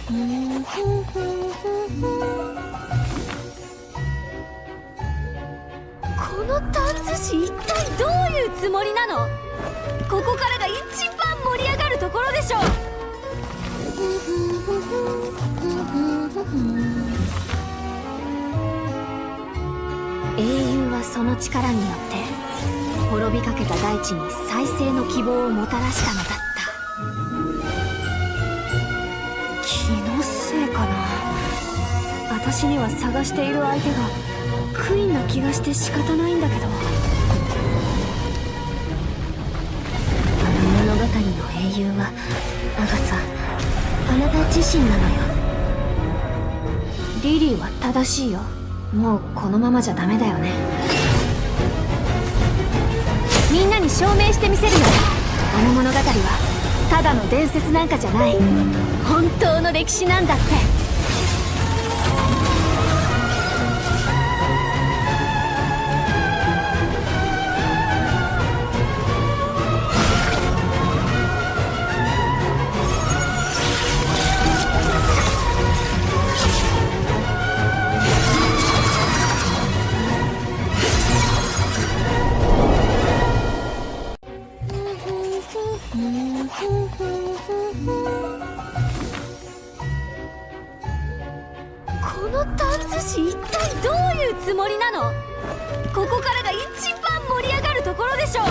この短寿司一体どういうつもりなの？ここからが一番盛り上がるところでしょ。英雄はその力によって滅びかけた大地に再生の希望をもたらしたのだった。気のせいかな。私には探している相手がクイーンな気がして仕方ないんだけど。あの物語の英雄はアガサ、あなた自身なのよ。リリーは正しいよ。もうこのままじゃダメだよね。みんなに証明してみせるよ。あの物語はただの伝説なんかじゃない。本当の歴史なんだって。この短寿司一体どういうつもりなの？ここからが一番盛り上がるところでしょ。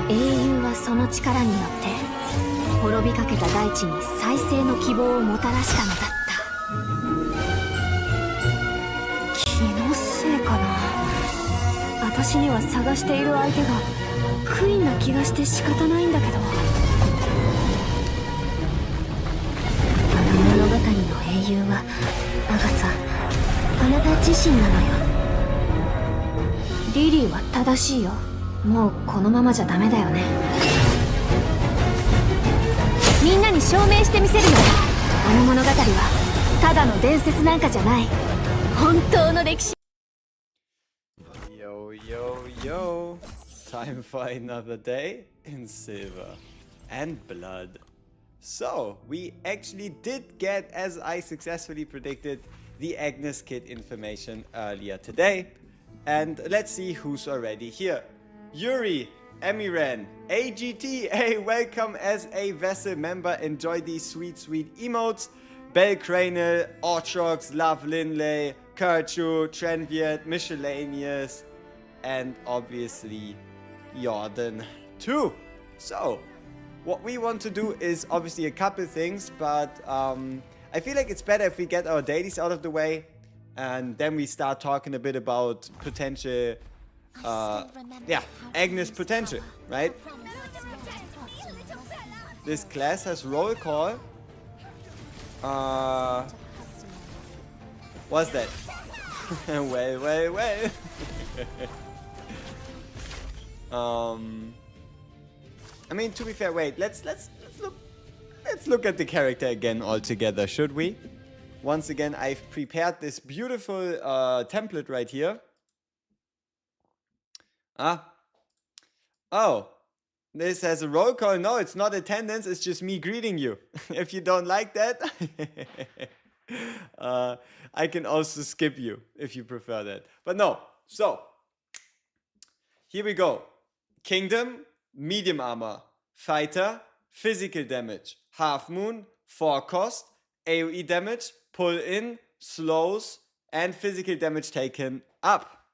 英雄はその力によって滅びかけた大地に再生の希望をもたらしたのだった。気のせいかな。私には探している相手がクイーンな気がして仕方ないんだけど。あの物語の英雄はアガサ、あなた自身なのよ。リリーは正しいよ。もうこのままじゃダメだよね。みんなに証明してみせるよ。あの物語はただの伝説なんかじゃない。本当の歴史。Yo, yo, yo. Time for another day in silver and blood. So, we actually did get, as I successfully predicted, the Agnes kit information earlier today. And let's see who's already here. Yuri, Emiran, AGT, hey, welcome as a Vassal member. Enjoy these sweet, sweet emotes. Belcranel, Ortrox, Love Linley, Kirchu, Trenviat, Miscellaneous, and obviously Jordan too. So, what we want to do is obviously a couple things, but I feel like it's better if we get our dailies out of the way and then we start talking a bit about potential, Agnes potential, right? This class has roll call. What's that? well. I mean, to be fair, wait. Let's look at the character again all together, should we? Once again, I've prepared this beautiful template right here. Oh, this has a roll call. No, it's not attendance. It's just me greeting you. If you don't like that, I can also skip you if you prefer that. But no. So, here we go. Kingdom, medium armor. Fighter, physical damage. Half moon, 4 cost. AoE damage, pull in, slows, and physical damage taken up.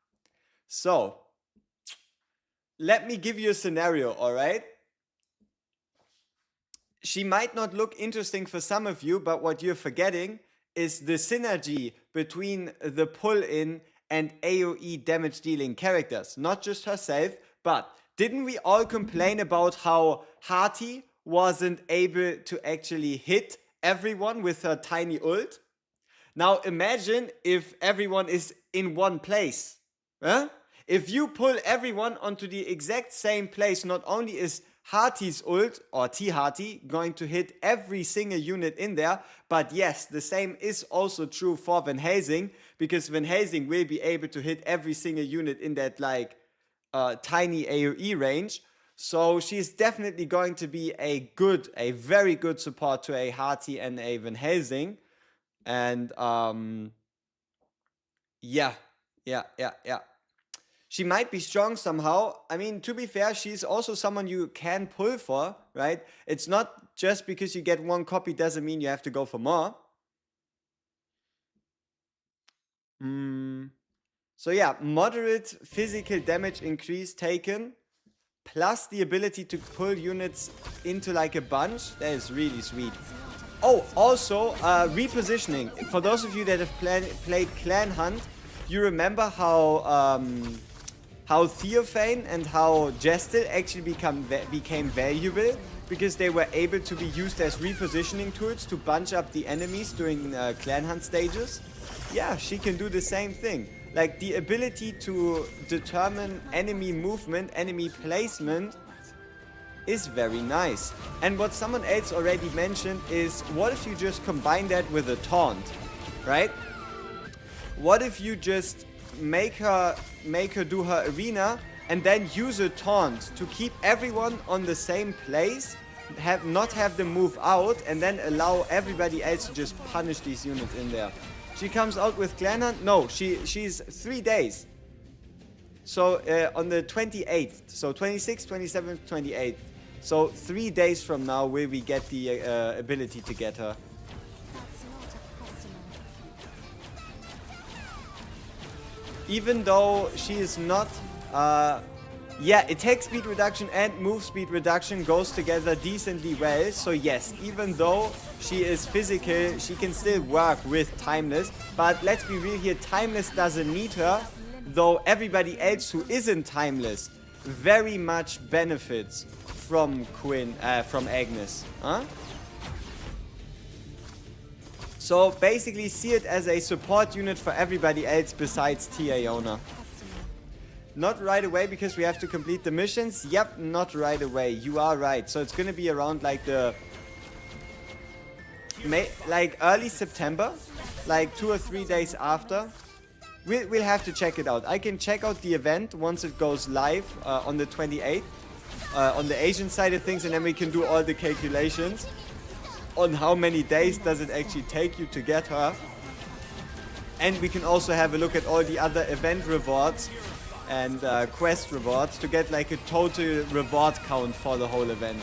So, let me give you a scenario, alright? She might not look interesting for some of you, but what you're forgetting is the synergy between the pull-in and AoE damage dealing characters. Not just herself, but didn't we all complain about how Hati wasn't able to actually hit everyone with her tiny ult? Now imagine if everyone is in one place. Huh? If you pull everyone onto the exact same place, not only is Hati's ult, or T-Hati, going to hit every single unit in there, but yes, the same is also true for Van Helsing, because Van Helsing will be able to hit every single unit in that, like, tiny AoE range. So she's definitely going to be a very good support to a Hearty and a Van Helsing. And yeah. She might be strong somehow. I mean, to be fair, she's also someone you can pull for, right? It's not just because you get one copy doesn't mean you have to go for more. So yeah, moderate physical damage increase taken, plus the ability to pull units into like a bunch. That is really sweet. Oh, also, repositioning. For those of you that have played Clan Hunt, you remember how Theophane and how Jestel actually became valuable because they were able to be used as repositioning tools to bunch up the enemies during Clan Hunt stages. Yeah, she can do the same thing. Like the ability to determine enemy movement, enemy placement is very nice. And what someone else already mentioned is, what if you just combine that with a taunt, right? What if you just make her do her arena and then use a taunt to keep everyone on the same place, not have them move out, and then allow everybody else to just punish these units in there. She comes out with Clan Hunt? No, she's 3 days. So on the 28th, so 26th, 27th, 28th. So 3 days from now will we get the ability to get her. Even though she is not, yeah, attack speed reduction and move speed reduction goes together decently well. So yes, even though she is physical, she can still work with Timeless. But let's be real here, Timeless doesn't need her, though everybody else who isn't Timeless very much benefits from from Agnes. Huh? So basically see it as a support unit for everybody else besides Tiaona. Not right away because we have to complete the missions. Yep, not right away. You are right. So it's gonna be around like the early September, like 2 or 3 days after. We'll have to check it out. I can check out the event once it goes live on the 28th on the Asian side of things, and then we can do all the calculations on how many days does it actually take you to get her. And we can also have a look at all the other event rewards and quest rewards to get like a total reward count for the whole event.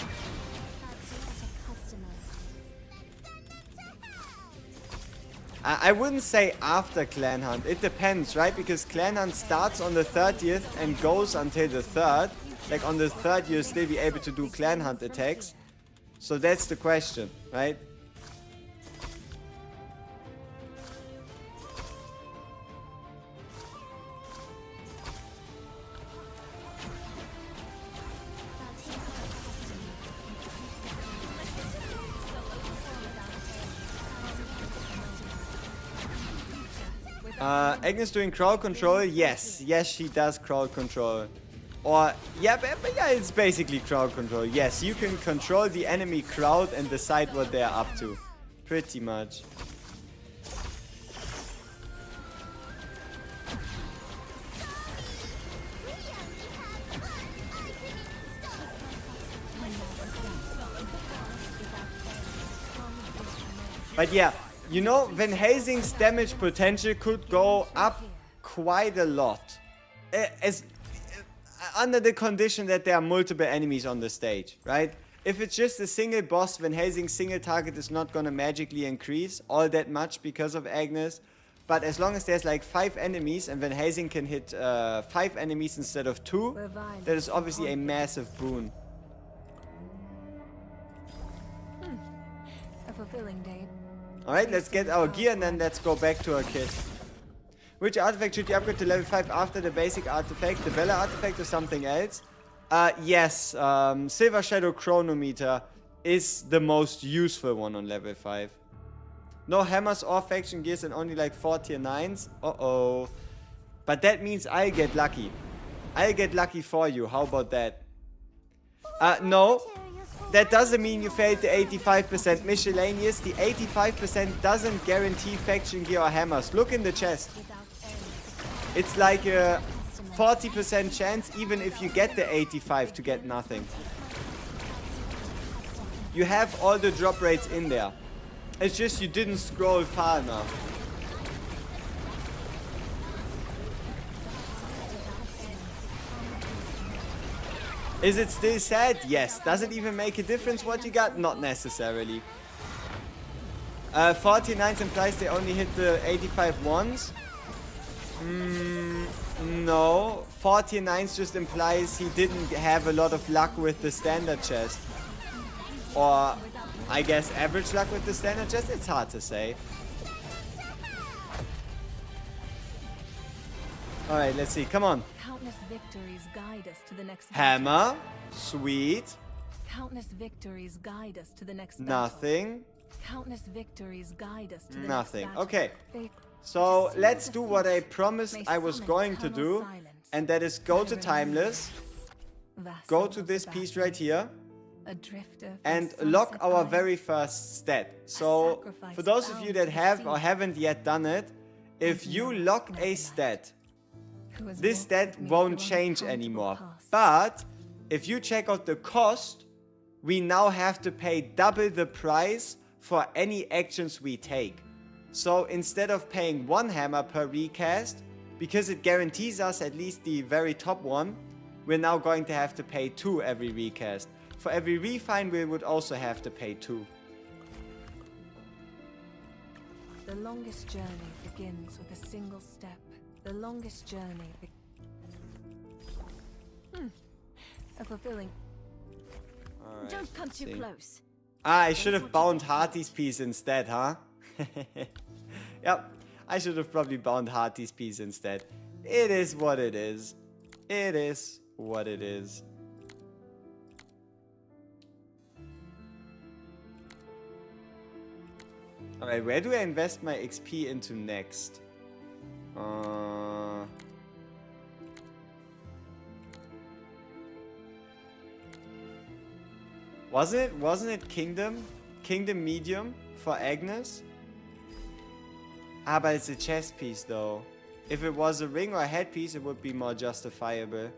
I wouldn't say after Clan Hunt. It depends, right? Because Clan Hunt starts on the 30th and goes until the 3rd. Like on the 3rd you'll still be able to do Clan Hunt attacks. So that's the question, right? Agnes doing crowd control? Yes, she does crowd control. Or, yeah, but yeah, it's basically crowd control. Yes, you can control the enemy crowd and decide what they're up to. Pretty much. But yeah, you know, Van Helsing's damage potential could go up quite a lot. Under the condition that there are multiple enemies on the stage, right? If it's just a single boss, Van Helsing's single target is not gonna magically increase all that much because of Agnes. But as long as there's like 5 enemies and Van Helsing can hit 5 enemies instead of 2, that is obviously a massive boon. A fulfilling day. Alright, let's get our gear and then let's go back to our kit. Which artifact should you upgrade to level 5 after the basic artifact? The Bella artifact or something else? Yes, Silver Shadow Chronometer is the most useful one on level 5. No hammers or faction gears and only like 4 tier 9s. Uh-oh. But that means I'll get lucky. I'll get lucky for you. How about that? No. That doesn't mean you failed the 85% miscellaneous. The 85% doesn't guarantee faction gear or hammers. Look in the chest. It's like a 40% chance even if you get the 85 to get nothing. You have all the drop rates in there. It's just you didn't scroll far enough. Is it still sad? Yes. Does it even make a difference what you got? Not necessarily. 49s implies they only hit the 85 once. No. 49s just implies he didn't have a lot of luck with the standard chest. Or, I guess, average luck with the standard chest? It's hard to say. Alright, let's see. Come on. Countless victories guide us to the next Hammer. Sweet. Countless victories guide us to the next Nothing. Countless victories guide us to the Nothing. next Okay. So let's do what I promised I was going to do. And that is go to Timeless. Go to this piece right here. And lock our very first stat. So for those of you that have or haven't yet done it, if you lock a stat, this stat won't change anymore. But if you check out the cost, we now have to pay double the price for any actions we take. So instead of paying 1 hammer per recast, because it guarantees us at least the very top one, we're now going to have to pay 2 every recast. For every refine, we would also have to pay 2. The longest journey begins with a single step. The longest journey. A fulfilling. Alright, Don't come too close. Ah, I should have bound Harty's piece instead, huh? Yep, I should have probably bound Harty's piece instead. It is what it is. It is what it is. Alright, where do I invest my XP into next? Wasn't it Kingdom? Kingdom medium for Agnes? Ah, but it's a chest piece though. If it was a ring or a headpiece, it would be more justifiable.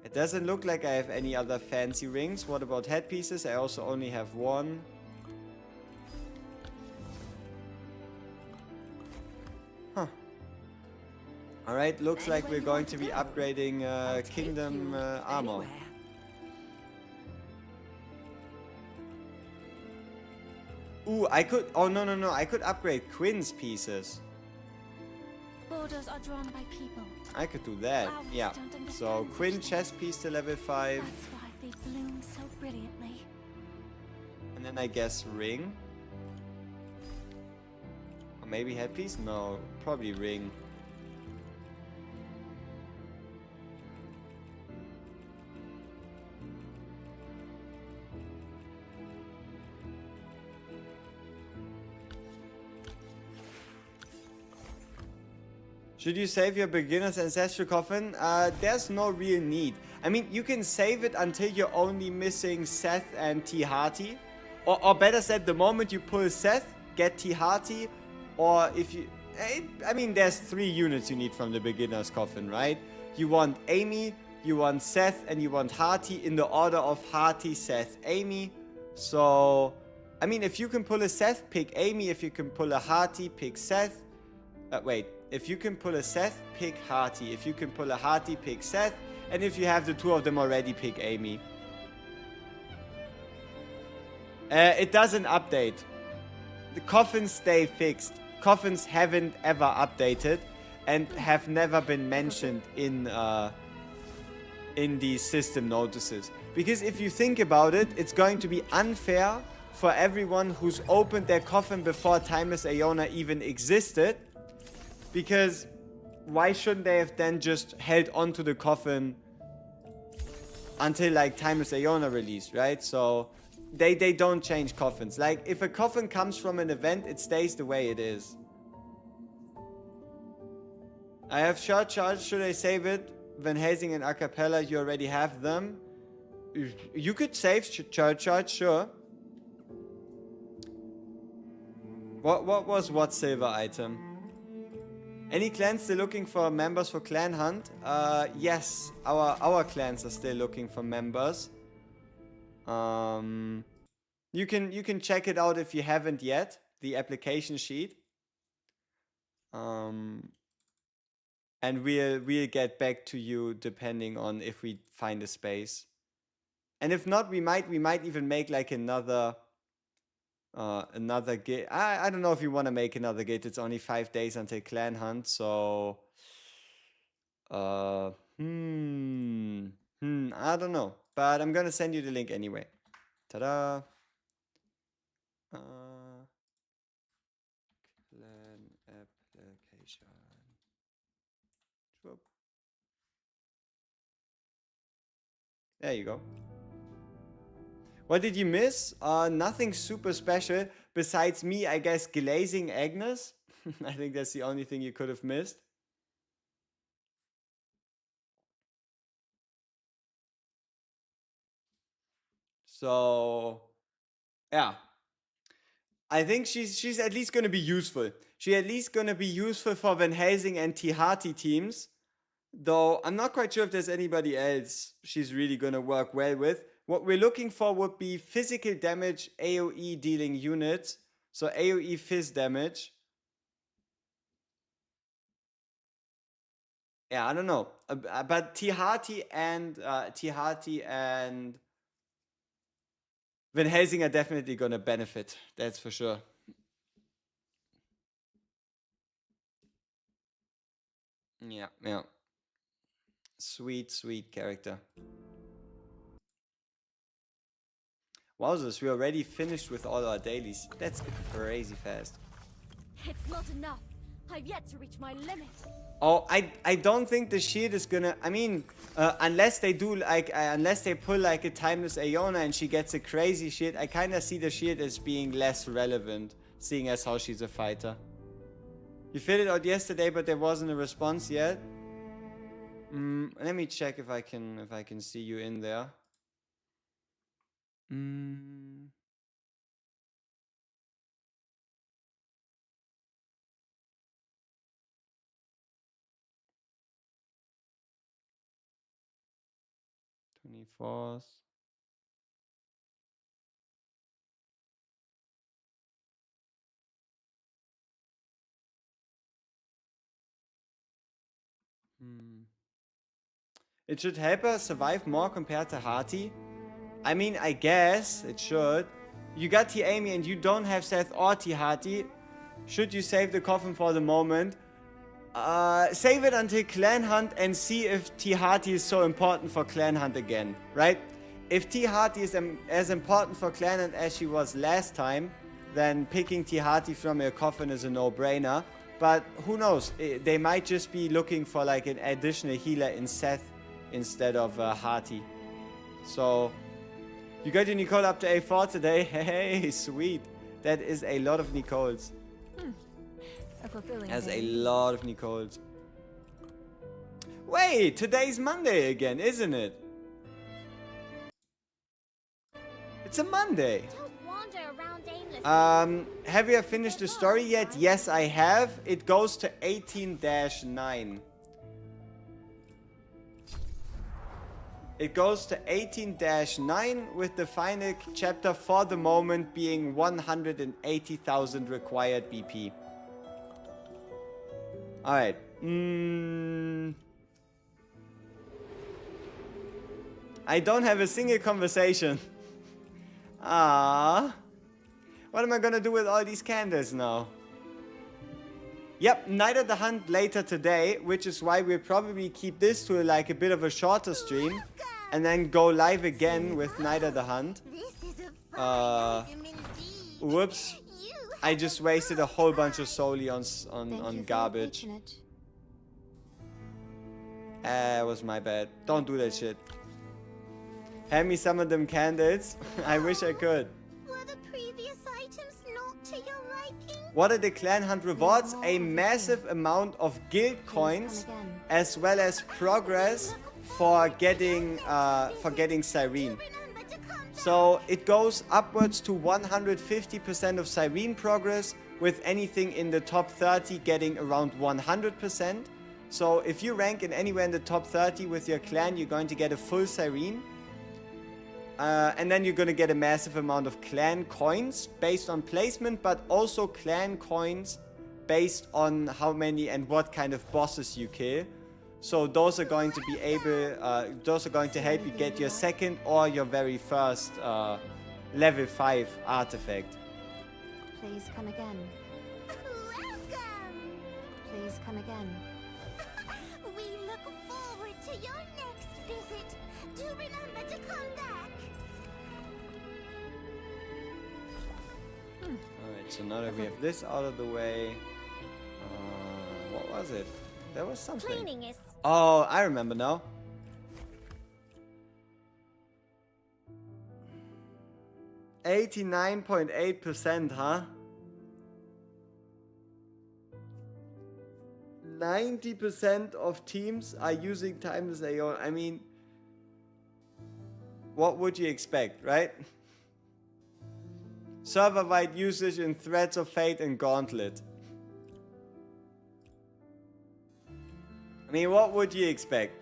It doesn't look like I have any other fancy rings. What about headpieces? I also only have 1. Huh. Alright, looks like we're going to be upgrading Kingdom armor. Ooh, I could... Oh, no. I could upgrade Quinn's pieces. Borders are drawn by people. I could do that, yeah. So, Quinn chest piece to level 5. That's why they bloom so brilliantly. And then I guess ring. Or maybe headpiece? No, probably ring. Should you save your beginner's ancestral coffin? There's no real need. I mean, you can save it until you're only missing Seth and T. Harty. Or better said, the moment you pull Seth, get T. Harty. Or if you... I mean, there's 3 units you need from the beginner's coffin, right? You want Amy, you want Seth, and you want Harty in the order of Harty, Seth, Amy. So, I mean, if you can pull a Seth, pick Amy. If you can pull a Harty, pick Seth. Wait. If you can pull a Seth, pick Harty. If you can pull a Harty, pick Seth. And if you have the 2 of them already, pick Amy. It doesn't update. The coffins stay fixed. Coffins haven't ever updated and have never been mentioned in these system notices. Because if you think about it, it's going to be unfair for everyone who's opened their coffin before Timeless Iona even existed. Because why shouldn't they have then just held onto the coffin until like Timeless Iona released, right? So they don't change coffins. Like if a coffin comes from an event, it stays the way it is. I have short charge. Should I save it? Van Helsing and Acapella, you already have them. You could save short charge, sure. What was what silver item? Any clans still looking for members for clan hunt? Yes, our clans are still looking for members. You can check it out if you haven't yet, the application sheet. And we'll get back to you depending on if we find a space. And if not, we might even make like another guild. I don't know if you want to make another guild. It's only 5 days until clan hunt, so I don't know. But I'm gonna send you the link anyway. Ta-da! Clan application. Whoop. There you go. What did you miss? Nothing super special. Besides me, I guess, glazing Agnes. I think that's the only thing you could have missed. So, yeah. I think she's at least going to be useful. She's at least going to be useful for Van Helsing and Tihati teams. Though, I'm not quite sure if there's anybody else she's really going to work well with. What we're looking for would be physical damage AoE dealing units. So AoE phys damage. Yeah, I don't know. But Tihati and Van Helsing are definitely going to benefit. That's for sure. Yeah. Sweet, sweet character. Wowzers, we already finished with all our dailies. That's crazy fast. It's not enough. I've yet to reach my limit. Oh, I don't think the shield is gonna. I mean, unless they do like, unless they pull like a timeless Aeona and she gets a crazy shield, I kind of see the shield as being less relevant, seeing as how she's a fighter. You filled it out yesterday, but there wasn't a response yet. Let me check if I can see you in there. 24th. It should help her survive more compared to Hati. I mean, I guess it should. You got T-Amy and you don't have Seth or T-Hati. Should you save the coffin for the moment? Save it until Clan Hunt and see if T-Hati is so important for Clan Hunt again, right? If T-Hati is as important for Clan Hunt as she was last time, then picking T-Hati from your coffin is a no-brainer. But who knows? They might just be looking for like an additional healer in Seth instead of Hati. So, you got your Nicole up to A4 today. Hey, sweet. That is a lot of Nicoles. Has a lot of Nicoles. Wait, today's Monday again, isn't it? It's a Monday. Have you finished the story yet? Yes, I have. It goes to 18-9. It goes to 18-9 with the final chapter for the moment being 180,000 required BP. Alright. I don't have a single conversation. Ah. What am I gonna do with all these candles now? Yep, Night of the Hunt later today, which is why we'll probably keep this to like a bit of a shorter stream. And then go live again with Night of the Hunt. Whoops. I just wasted a whole bunch of soli on garbage. It was my bad. Don't do that shit. Hand me some of them candles. I wish I could. Were the previous items not to your liking? What are the Clan Hunt rewards? A massive amount of guild coins, as well as progress for getting Cyrene. So it goes upwards to 150% of Cyrene progress, with anything in the top 30 getting around 100%. So if you rank in anywhere in the top 30 with your clan, you're going to get a full siren. And then you're going to get a massive amount of clan coins based on placement, but also clan coins based on how many and what kind of bosses you kill. So those are going to be those are going to help you get your second or your very first level 5 artifact. Please come again. Welcome! Please come again. We look forward to your next visit. Do remember to come back. Alright, so now that we have this out of the way, what was it? There was something. Cleaning is Oh, I remember now. %89.8%, huh? 90% of teams are using timeless AO. I mean, what would you expect, right? Server-wide usage in Threads of Fate and Gauntlet. I mean, what would you expect?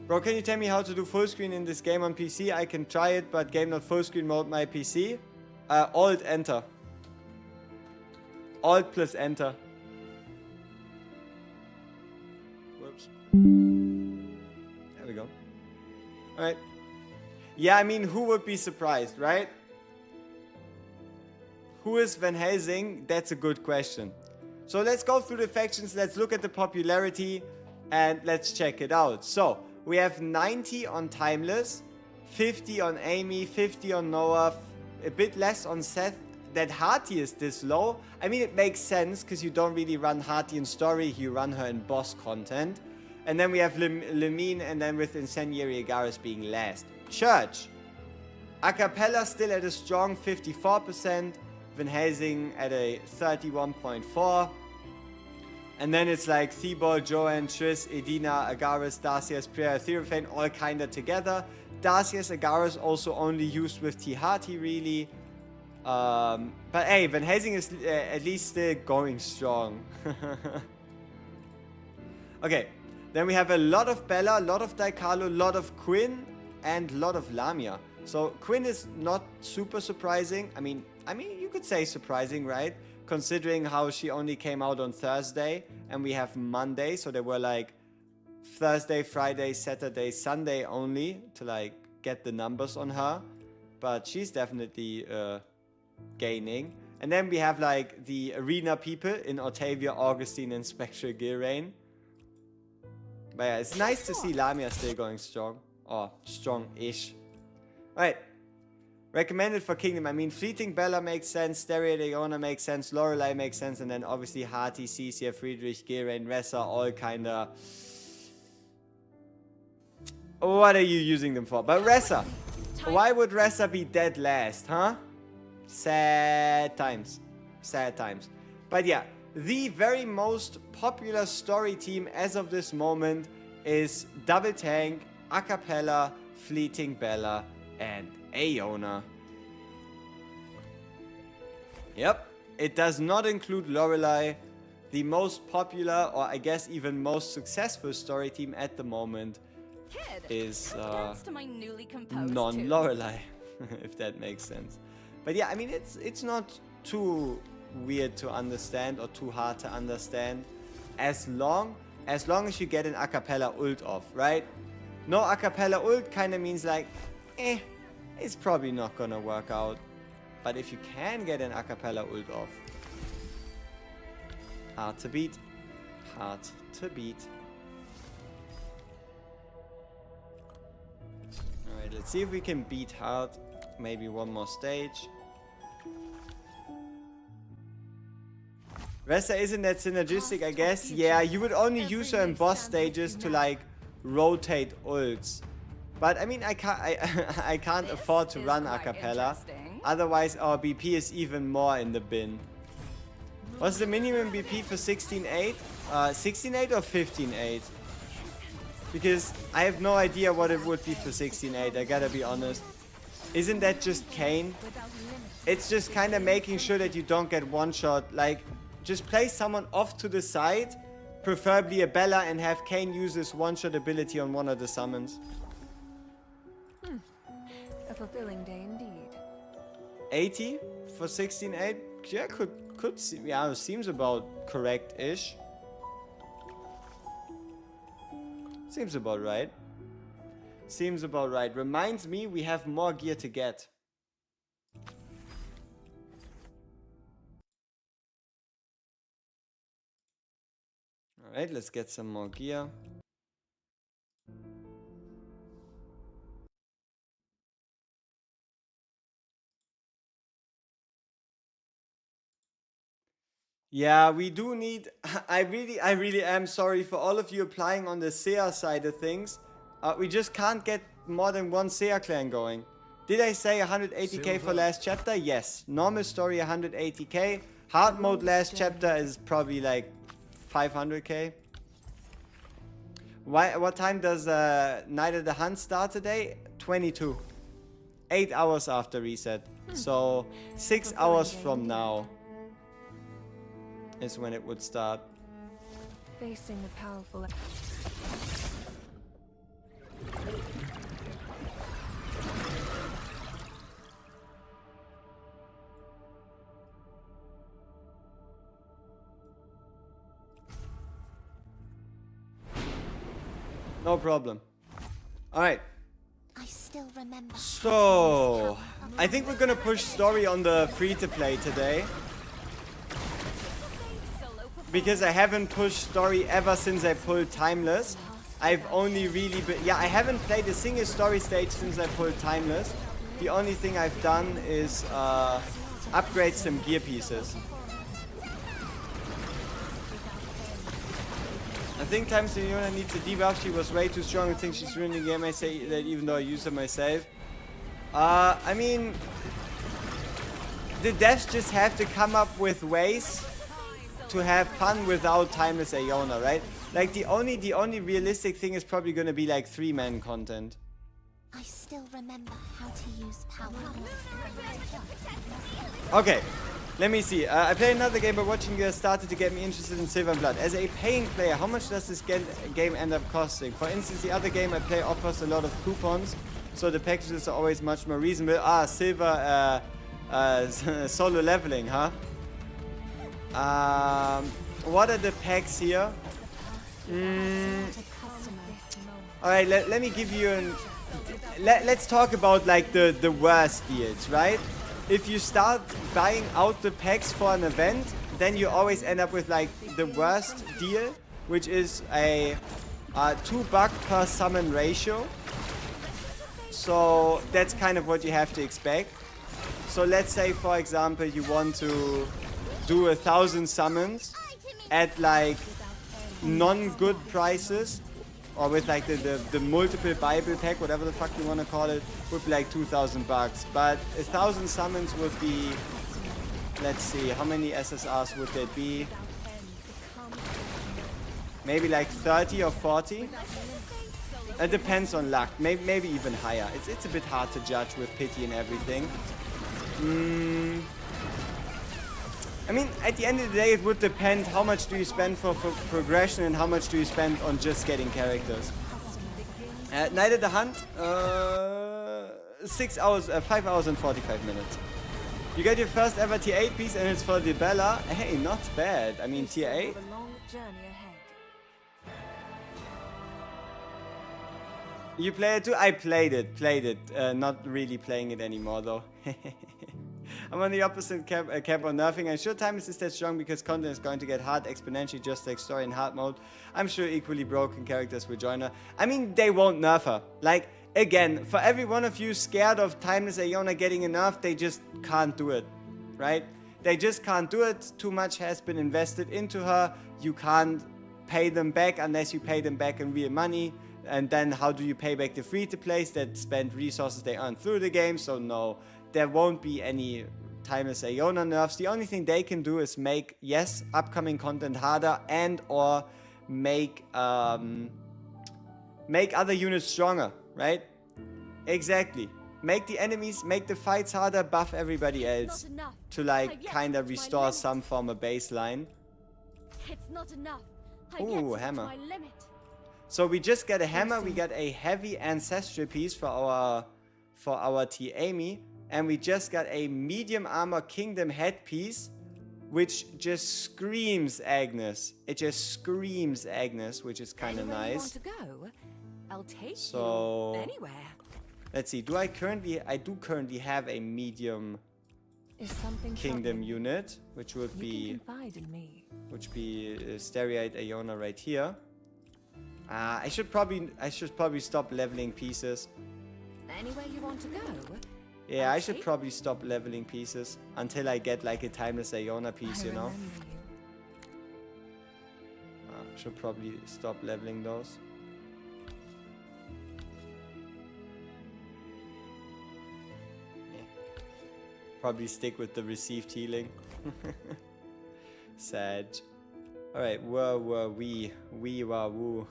Bro, can you tell me how to do full screen in this game on PC? I can try it, but game not full screen mode my PC. Alt enter. Alt plus enter. Whoops. There we go. Alright. Yeah, I mean, who would be surprised, right? Who is Van Helsing? That's a good question. So let's go through the factions, let's look at the popularity, and let's check it out. So, we have 90 on Timeless, 50 on Amy, 50 on Noah, a bit less on Seth. That Hati is this low, I mean, it makes sense, because you don't really run Hati in story, you run her in boss content. And then we have Lemine, and then with Incendiary Agaris being last. Church. Acapella still at a strong 54%. Van Helsing at a 31.4. And then it's like Theobald, Joanne, Triss, Edina, Agaris, Darcius, Priya, Theophane all kinda together. Darcius, Agaris also only used with Tihati really. But hey, Van Helsing is at least still going strong. Okay, then we have a lot of Bella, a lot of Daikalo, a lot of Quinn, and a lot of Lamia. So Quinn is not super surprising. I mean, you could say surprising, right? Considering how she only came out on Thursday and we have Monday. So there were like Thursday, Friday, Saturday, Sunday only to like get the numbers on her. But she's definitely gaining. And then we have like the arena people in Octavia, Augustine, and Spectral Gilrain. But yeah, it's nice to see Lamia still going strong. Or strong-ish. Alright. Recommended for Kingdom. I mean, Fleeting Bella makes sense. Stereo Leona makes sense. Lorelei makes sense. And then obviously Hati, Cecia, Friedrich, Geraint, Ressa, all kinda... What are you using them for? But Ressa. Why would Ressa be dead last, huh? Sad times. Sad times. But yeah, the very most popular story team as of this moment is Double Tank, Acapella, Fleeting Bella, and Aeona. Yep, it does not include Lorelei. The most popular, or I guess even most successful story team at the moment is non-Lorelei, if that makes sense. But yeah, I mean, it's not too weird to understand or too hard to understand as long as you get an acapella ult off, right? No acapella ult kind of means like, it's probably not gonna work out. But if you can get an acapella ult off, hard to beat. Hard to beat. Alright, let's see if we can beat hard. Maybe one more stage. Ressa isn't that synergistic, I guess. Yeah, you would only use her in boss stages to like rotate ults. But I mean, I can't afford to run acapella. Otherwise, our BP is even more in the bin. What's the minimum BP for 16.8? 16.8 or 15.8? Because I have no idea what it would be for 16.8. I gotta be honest. Isn't that just Kane? It's just kind of making sure that you don't get one-shot. Like, just place someone off to the side, preferably a Bella, and have Kane use his one-shot ability on one of the summons. A fulfilling day indeed. 80 for 16-8? Yeah, could seem, yeah, seems about correct-ish. Seems about right. Seems about right. Reminds me we have more gear to get. Alright, let's get some more gear. Yeah, we do need... I really am sorry for all of you applying on the Seer side of things. We just can't get more than one Seer clan going. Did I say 180k for last chapter? Yes. Normal story 180k. Hard mode last chapter is probably like 500k. What time does Night of the Hunt start today? 22. 8 hours after reset. So 6 hours from now is when it would start. Facing the powerful. No problem. Alright. I still remember. So, I think we're gonna push story on the free-to-play today. Because I haven't pushed story ever since I pulled Timeless. I've only really been... Yeah, I haven't played a single story stage since I pulled Timeless. The only thing I've done is upgrade some gear pieces. I think Timeless Leona needs a debuff. She was way too strong. I think she's ruining the game. I say that even though I use her myself. I mean... The devs just have to come up with ways to have fun without Timeless Iona, right? Like the only realistic thing is probably gonna be like 3-man content. I still remember how to use power. Okay, let me see. I played another game, but watching you started to get me interested in Silver and Blood. As a paying player, how much does this game end up costing? For instance, the other game I play offers a lot of coupons, so the packages are always much more reasonable. Ah, Silver solo leveling, huh? What are the packs here? Alright, let me give you an... Let's talk about like the worst deals, right? If you start buying out the packs for an event, then you always end up with like the worst deal, which is a $2 per summon ratio. So that's kind of what you have to expect. So let's say, for example, you want to do 1,000 summons at like non-good prices, or with like the multiple Bible pack, whatever the fuck you want to call it, would be like $2,000 bucks. But 1,000 summons would be, let's see, how many SSRs would that be? Maybe like 30 or 40. It depends on luck. Maybe even higher. It's a bit hard to judge with pity and everything. I mean, at the end of the day, it would depend how much do you spend for progression and how much do you spend on just getting characters. Night of the Hunt, 6 hours, 5 hours and 45 minutes. You get your first ever tier 8 piece and it's for the Bella. Hey, not bad. I mean, tier 8. A long journey ahead. You play it too? I played it. Not really playing it anymore though. I'm on the opposite camp on nerfing. I'm sure Timeless is that strong because content is going to get hard exponentially, just like story in hard mode. I'm sure equally broken characters will join her. I mean, they won't nerf her. Like, again, for every one of you scared of Timeless Iona getting a nerf, they just can't do it, right? They just can't do it. Too much has been invested into her. You can't pay them back unless you pay them back in real money. And then how do you pay back the free-to-plays that spend resources they earn through the game? So no, there won't be any Timeless Iona nerfs. The only thing they can do is make, yes, upcoming content harder and or make other units stronger, right? Exactly. make the enemies, make the fights harder, buff everybody else. Not enough. To I've like yet kinda to reach my restore limit. some form of baseline. It's not enough. I've Ooh, yet to reach hammer. my limit. So we just got a hammer, we see. got a heavy ancestral piece for our T Amy, and we just got a medium armor kingdom headpiece, which just screams Agnes. It just screams Agnes, which is kind of Anywhere you want nice. to go, I'll take So- you anywhere. Let's see. I do currently have a medium Is something kingdom troubling you? unit, which would You be can confide in me. Stereoid Iona right here. I should probably stop leveling pieces. Anywhere you want to go. Yeah, I'll I should take probably stop leveling pieces until I get like a timeless Iona piece, I you know. remember you. Should probably stop leveling those. Yeah. Probably stick with the received healing. Sad. Alright, where were we? We were woo.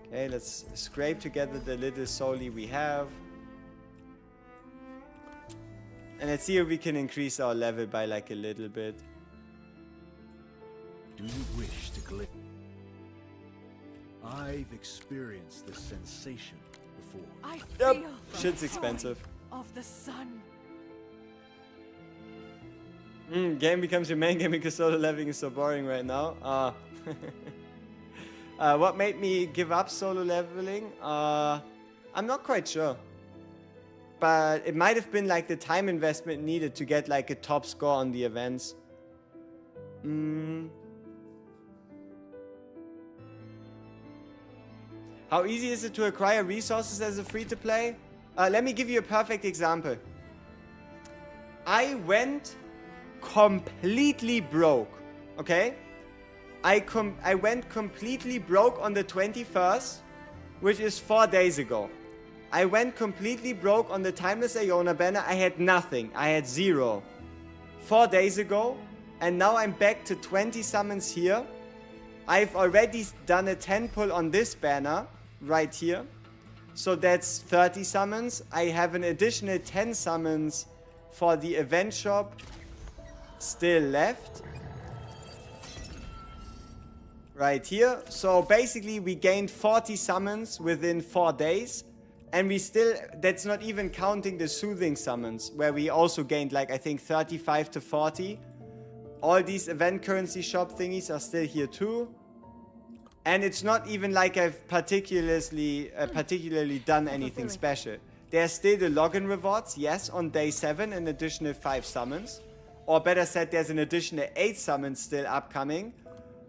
Okay, let's scrape together the little soli we have. And let's see if we can increase our level by like a little bit. Do you wish to glitch? I've experienced this sensation before. I Yep, feel the shit's joy expensive. of the sun. Game becomes your main game because solo leveling is so boring right now. What made me give up solo leveling? I'm not quite sure. But it might have been like the time investment needed to get like a top score on the events. How easy is it to acquire resources as a free-to-play? Let me give you a perfect example. I went completely broke, okay? I went completely broke on the 21st, which is 4 days ago. I went completely broke on the Timeless Iona banner. I had nothing. I had 0. 4 days ago, and now I'm back to 20 summons here. I've already done a 10 pull on this banner right here. So that's 30 summons. I have an additional 10 summons for the event shop still left. Right here. So basically we gained 40 summons within 4 days. And we still, that's not even counting the soothing summons, where we also gained like, I think 35 to 40. All these event currency shop thingies are still here too. And it's not even like I've particularly done anything special. There's still the login rewards, yes, on day 7, an additional 5 summons. Or better said, there's an additional 8 summons still upcoming.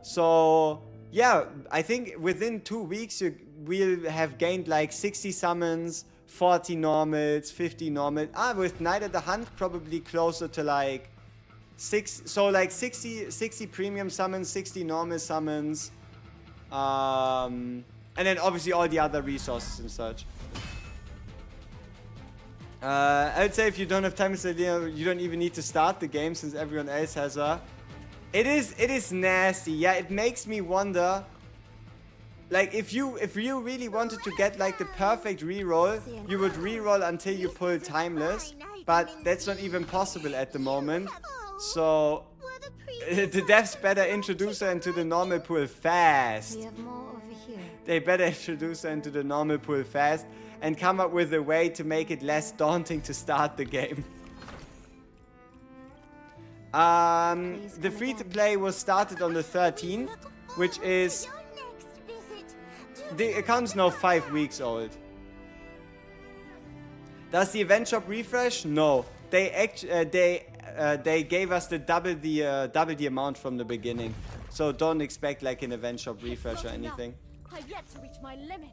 So, yeah, I think within 2 weeks we'll have gained like 60 summons, 40 normals, 50 normals. With Night at the Hunt, probably closer to like 60 premium summons, 60 normal summons. And then obviously all the other resources and such. I would say if you don't have time, you don't even need to start the game since everyone else has a. It is nasty. Yeah, it makes me wonder. Like if you really wanted to get like the perfect reroll, you would reroll until you pull timeless, but that's not even possible at the moment. So the devs better introduce her into the normal pool fast. We have more over here. They better introduce her into the normal pool fast and come up with a way to make it less daunting to start the game. The free-to-play was started on the 13th, which is... The account's now 5 weeks old. Does the event shop refresh? No. They gave us the double the amount from the beginning. So don't expect like an event shop refresh or anything. I've yet to reach my limit.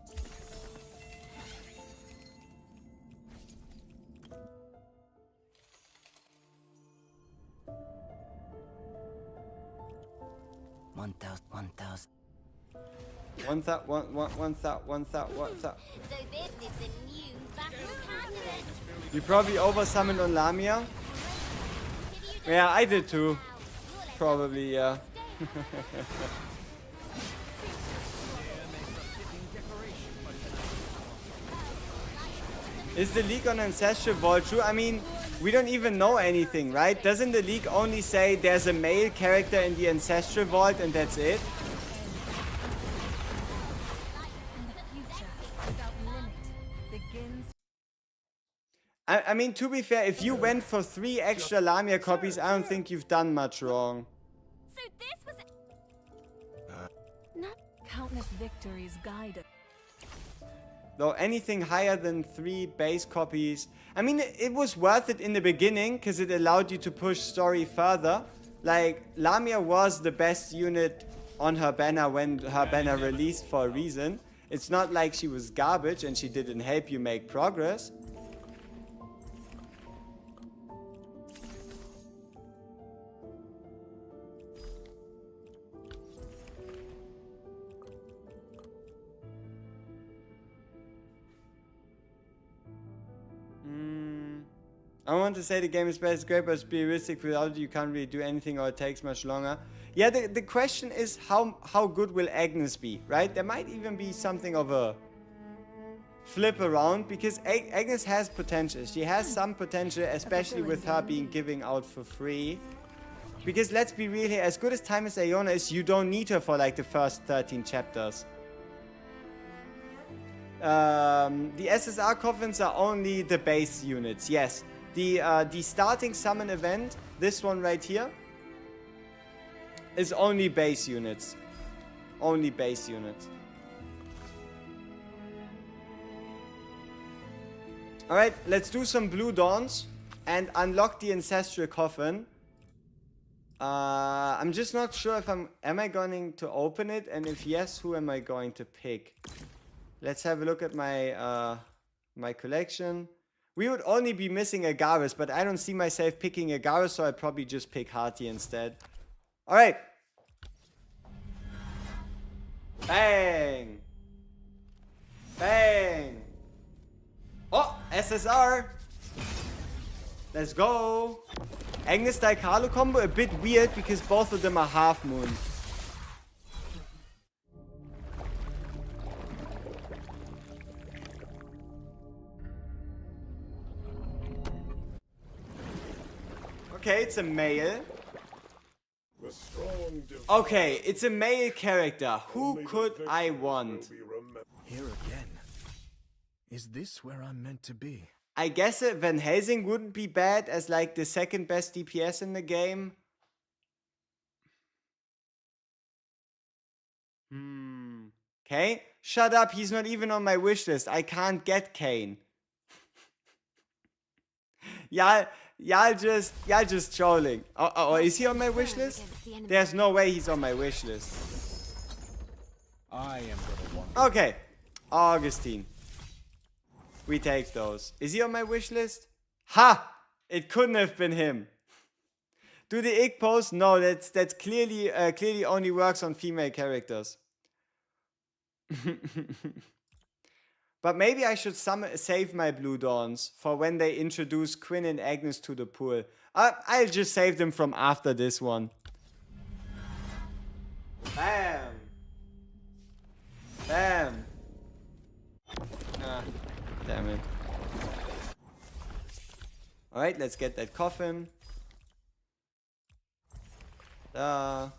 One thousand. So this is the new Vassal candidate. You probably oversummoned on Lamia. Yeah, I did too. Probably, yeah. Is the leak on Ancestral Vault true? I mean, we don't even know anything, right? Doesn't the leak only say there's a male character in the Ancestral Vault and that's it? And the future, without limit, begins. I mean, to be fair, if you went for 3 extra Lamia copies, I don't think you've done much wrong. So this was Countless victories guide us. Though anything higher than 3 base copies... I mean, it was worth it in the beginning, because it allowed you to push story further. Like, Lamia was the best unit on her banner when her banner released for a reason. It's not like she was garbage and she didn't help you make progress. I want to say the game is best, it's great, but it's realistic. Without it, you can't really do anything, or it takes much longer. Yeah, the question is how good will Agnes be, right? There might even be something of a flip around, because Agnes has potential. She has some potential, especially with her being giving out for free. Because let's be real here, as good as Time as Iona is, you don't need her for like the first 13 chapters. The SSR coffins are only the base units, yes. The starting summon event, this one right here, is only base units. Only base units. Alright, let's do some Blue Dawns and unlock the Ancestral Coffin. I'm just not sure if am I going to open it, and if yes, who am I going to pick? Let's have a look at my my collection. We would only be missing a Garrus, but I don't see myself picking a Garrus, so I'd probably just pick Hearty instead. Alright. Bang! Bang! Oh, SSR! Let's go! Agnes Daikalo combo, a bit weird because both of them are half moon. Okay, it's a male. Okay, it's a male character. Who could I want? Here again. Is this where I'm meant to be? I guess Van Helsing wouldn't be bad as like the second best DPS in the game. Okay, shut up. He's not even on my wish list. I can't get Kane. Y'all just trolling. Oh, is he on my wish list? There's no way he's on my wish list. I am gonna want. Okay, Augustine. We take those. Is he on my wish list? Ha! It couldn't have been him. Do the ick pose? No, that's clearly only works on female characters. But maybe I should save my Blue Dawns for when they introduce Quinn and Agnes to the pool. I'll just save them from after this one. Bam! Bam! Ah, damn it. Alright, let's get that coffin. And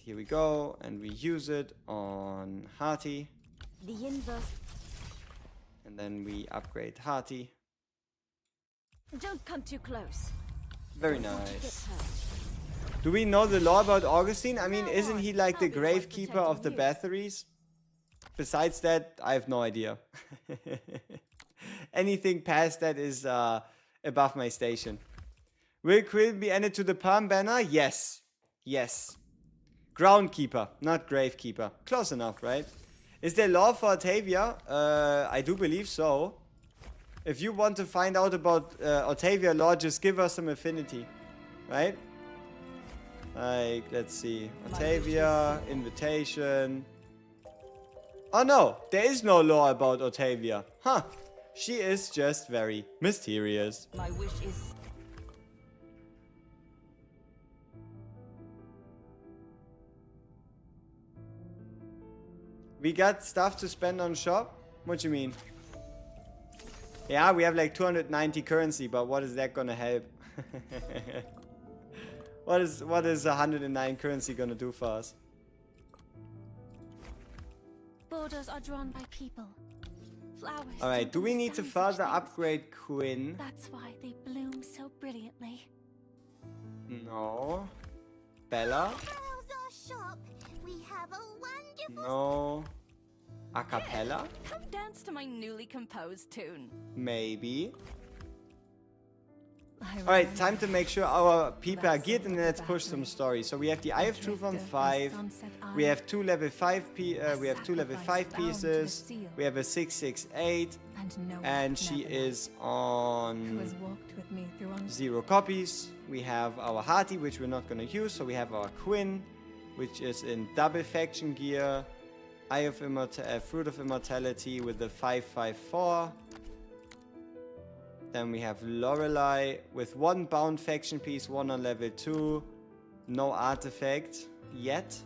here we go, and we use it on Hearty. the inverse. And then we upgrade Hearty. Don't come too close. Very Get nice. hurt. Do we know the lore about Augustine? I mean, isn't he like the gravekeeper of the Bathories? Besides that, I have no idea. Anything past that is above my station. Will Quill be added to the Palm banner? Yes. Yes. Groundkeeper, not Gravekeeper. Close enough, right? Is there lore for Otavia? I do believe so. If you want to find out about Otavia lore, just give us some affinity. Right? Like, let's see. Otavia, invitation. Oh no, there is no lore about Otavia. Huh. She is just very mysterious. My wish is... We got stuff to spend on shop? What you mean? Yeah, we have like 290 currency, but what is that gonna help? What is 109 currency gonna do for us? Borders are drawn by people. Flowers. Alright, do we need to further upgrade Quinn? That's why they bloom so brilliantly. No. Bella? Browse our shop. We have a wonderful. No. A cappella? Come dance to my newly composed tune. Maybe. Alright, time to make sure our people are geared, and then let's push some stories. So we have the Eye of Truth on 5. We have two level 5 pieces. We have a 668, and she is on 0 copies. We have our Hearty, which we're not going to use. So we have our Quinn, which is in double faction gear. Eye of Fruit of Immortality with the 554. Then we have Lorelei with 1 bound faction piece, 1 on level 2. No artifact yet.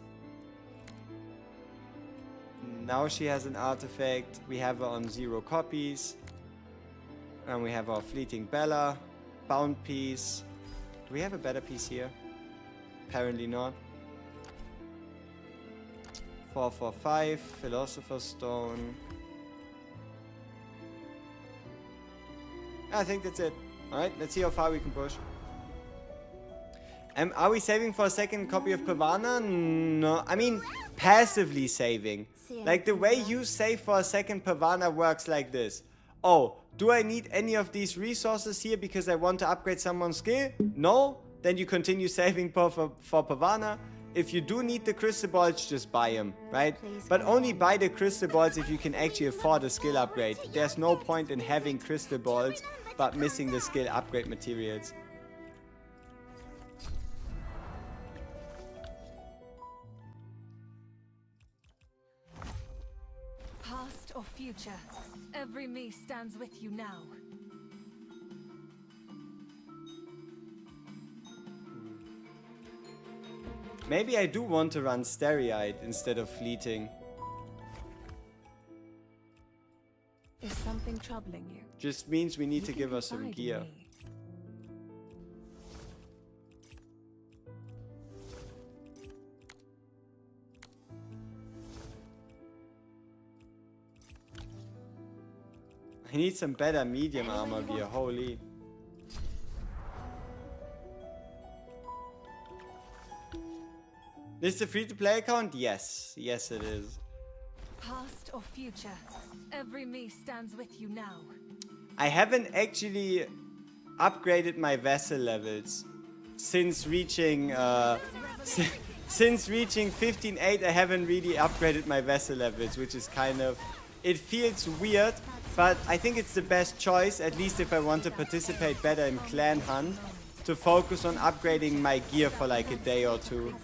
Now she has an artifact. We have her on 0 copies. And we have our Fleeting Bella. Bound piece. Do we have a better piece here? Apparently not. 445. Philosopher's Stone. I think that's it. Alright, let's see how far we can push. Are we saving for a second copy of Pavana? No. I mean, passively saving. Like, the way you save for a second Pavana works like this. Oh, do I need any of these resources here because I want to upgrade someone's skill? No? Then you continue saving for Pavana. If you do need the crystal balls, just buy them, right? But only buy the crystal balls if you can actually afford a skill upgrade. There's no point in having crystal balls but missing the skill upgrade materials. Past or future, every me stands with you now. Maybe I do want to run Stereoid instead of Fleeting. Is something troubling you? Just means we need to give us some gear. I need some better medium armor gear, holy. This is a free-to-play account? Yes. Yes, it is. Past or future, every me stands with you now. I haven't actually upgraded my Vassal levels since reaching since reaching 15.8. I haven't really upgraded my Vassal levels, which is kind of, it feels weird, but I think it's the best choice, at least if I want to participate better in Clan Hunt, to focus on upgrading my gear for like a day or two.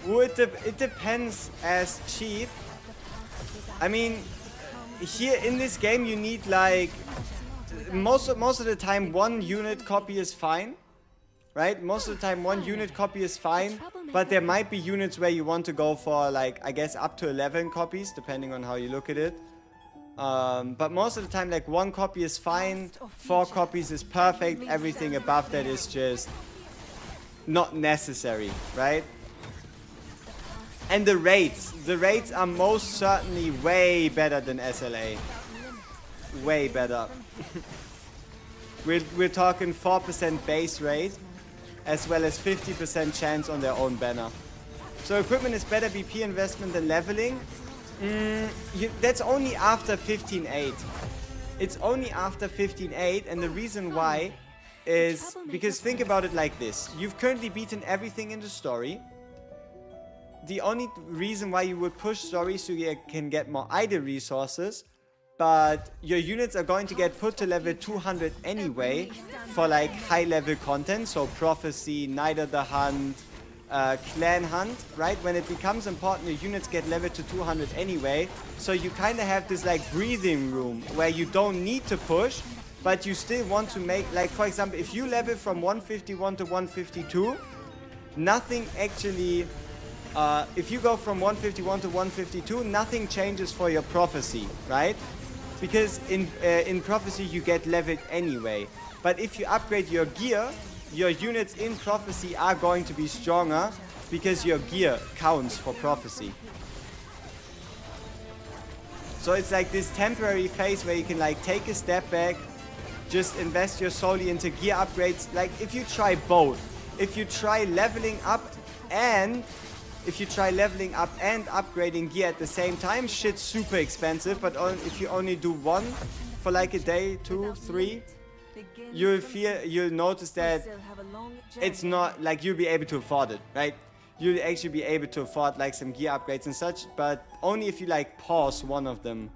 Well, it depends as cheap. I mean, here in this game you need like most of the time 1 unit copy is fine, right? Most of the time 1 unit copy is fine, but there might be units where you want to go for like, I guess, up to 11 copies depending on how you look at it. But most of the time like 1 copy is fine, 4 copies is perfect, everything above that is just not necessary, right? And the rates are most certainly way better than SLA. Way better. we're talking 4% base rate, as well as 50% chance on their own banner. So equipment is better BP investment than leveling. That's only after 15.8. It's only after 15.8, and the reason why is because think about it like this. You've currently beaten everything in the story. The only reason why you would push stories so you can get more idle resources but your units are going to get put to level 200 anyway for like high level content, so Prophecy, Night of the Hunt, Clan Hunt, right? When it becomes important, your units get leveled to 200 anyway, so you kind of have this like breathing room where you don't need to push, but you still want to make, like for example, if you level from 151 to 152, nothing actually, if you go from 151 to 152, nothing changes for your Prophecy, right? Because in Prophecy you get leveled anyway. But if you upgrade your gear, your units in Prophecy are going to be stronger because your gear counts for Prophecy. So it's like this temporary phase where you can like take a step back, just invest your solely into gear upgrades. Like if you try both, if you try leveling up and upgrading gear at the same time, shit's super expensive. But if you only do one for like a day, 2, 3, you'll notice that it's not like you'll be able to afford it, right? You'll actually be able to afford like some gear upgrades and such, but only if you like pause one of them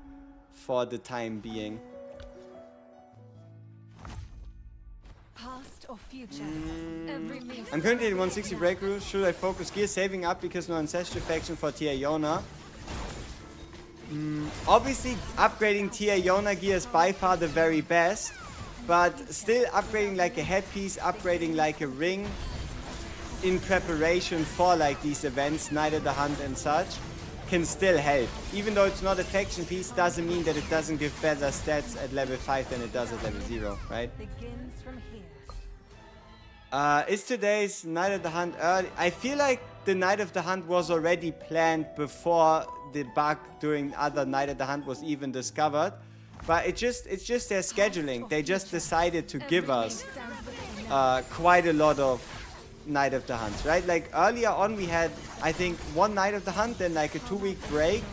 for the time being. Past or future, every leaf I'm currently at 160 breakthrough. Should I focus gear saving up because no ancestral faction for Tia Yona? Obviously upgrading Tia Yona gear is by far the very best, but still upgrading like a headpiece, upgrading like a ring in preparation for like these events, Night of the Hunt and such, can still help. Even though it's not a faction piece, doesn't mean that it doesn't give better stats at level 5 than it does at level 0, right? begins from here. Is today's Night of the Hunt early? I feel like the Night of the Hunt was already planned before the bug during other Night of the Hunt was even discovered. But it's just their scheduling. They just decided to give us quite a lot of Night of the Hunts, right? Like earlier on we had, I think, one Night of the Hunt, then like a 2-week break,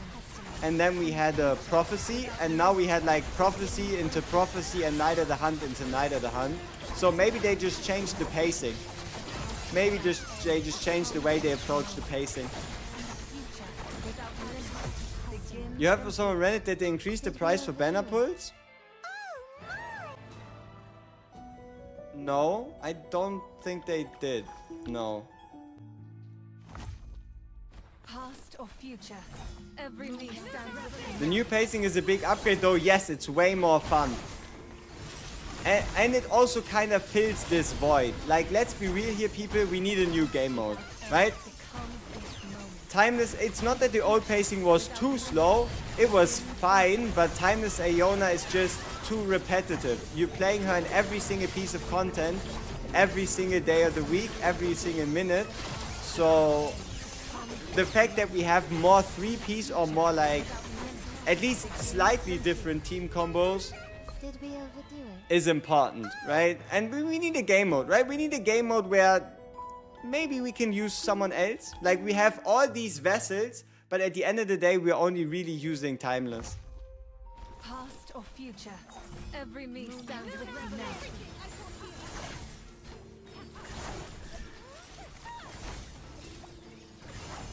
and then we had a Prophecy, and now we had like Prophecy into Prophecy and Night of the Hunt into Night of the Hunt. So maybe they just changed the pacing. Maybe they just changed the way they approach the pacing. You have for someone Reddit that they increased the price for banner pulls? No, I don't think they did. No. Past or future, every leaf stands within. The new pacing is a big upgrade though. Yes, it's way more fun. And it also kind of fills this void. Like, let's be real here, people. We need a new game mode, right? Timeless, it's not that the old pacing was too slow. It was fine, but Timeless Aeona is just too repetitive. You're playing her in every single piece of content, every single day of the week, every single minute. So the fact that we have more 3-piece or more like at least slightly different team combos Did we overdo it? is important, right? And we need a game mode, right? We need a game mode where maybe we can use someone else. Like, we have all these Vassals, but at the end of the day, we're only really using Timeless. Past or future, every leaf stands within now.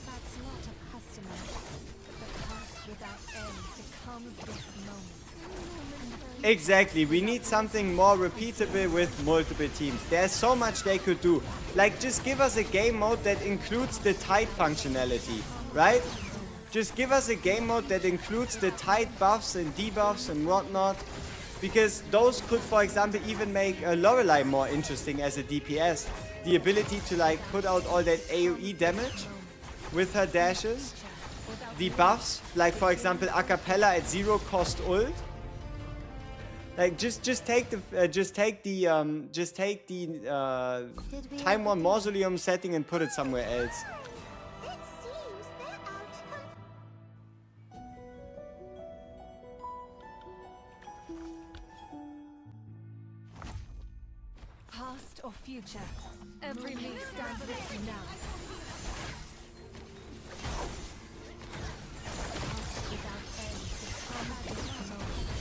That's not a customer. The past without end becomes this moment. Exactly, we need something more repeatable with multiple teams. There's so much they could do. Like, just give us a game mode that includes the tide functionality, right? Just give us a game mode that includes the tide buffs and debuffs and whatnot. Because those could, for example, even make Lorelei more interesting as a DPS. The ability to like put out all that AoE damage with her dashes. The buffs, like for example, Acapella at 0 cost ult. Like just take the Time One Mausoleum setting and put it somewhere else. It seems they're out. Past or future, every leaf stands within now.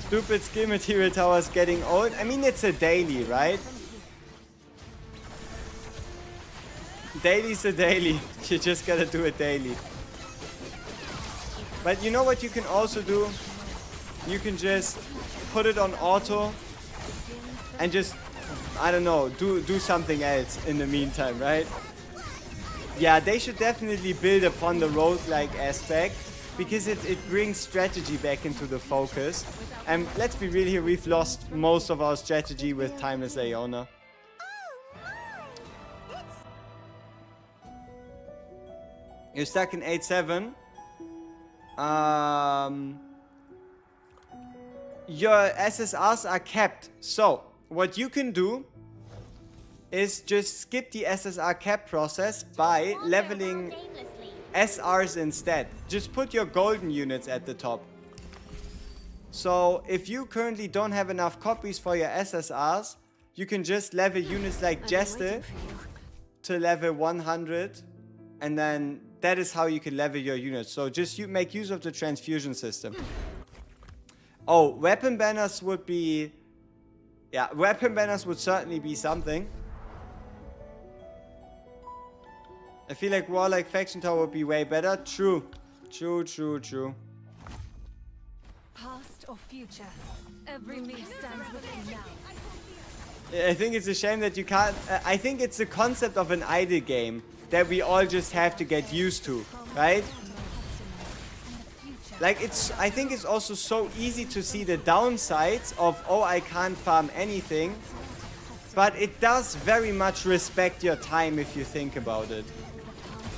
Stupid skill material towers getting old. I mean, it's a daily, right? Daily's a daily. You just gotta do it daily. But you know what you can also do? you can just put it on auto and just, I don't know, do something else in the meantime, right? Yeah, they should definitely build upon the roguelike aspect because it brings strategy back into the focus. And let's be real here, we've lost most of our strategy with Timeless Aeona. You're stuck in 8-7. Your SSRs are capped. So, what you can do is just skip the SSR cap process by leveling SRs instead. Just put your golden units at the top. So, if you currently don't have enough copies for your SSRs, you can just level units like Jester to level 100. And then that is how you can level your units. So just make use of the transfusion system. Oh, weapon banners would be... Yeah, weapon banners would certainly be something. I feel like Warlike Faction Tower would be way better. True. True. Past or future, every me stands with you now. I think it's a shame that you can't... I think it's the concept of an idle game that we all just have to get used to, right? Like, I think it's also so easy to see the downsides of, oh, I can't farm anything. But it does very much respect your time if you think about it.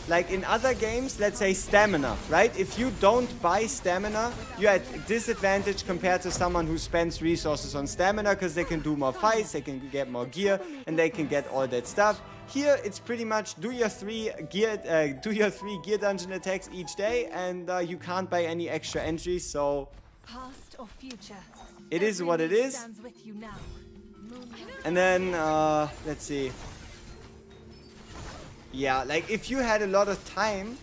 Like in other games, let's say stamina, right? If you don't buy stamina, you're at disadvantage compared to someone who spends resources on stamina because they can do more fights, they can get more gear, and they can get all that stuff. Here, it's pretty much do your three gear dungeon attacks each day, and you can't buy any extra entries. So Past or future, it is what it is. stands with you now. And then let's see. Yeah, like if you had a lot of time,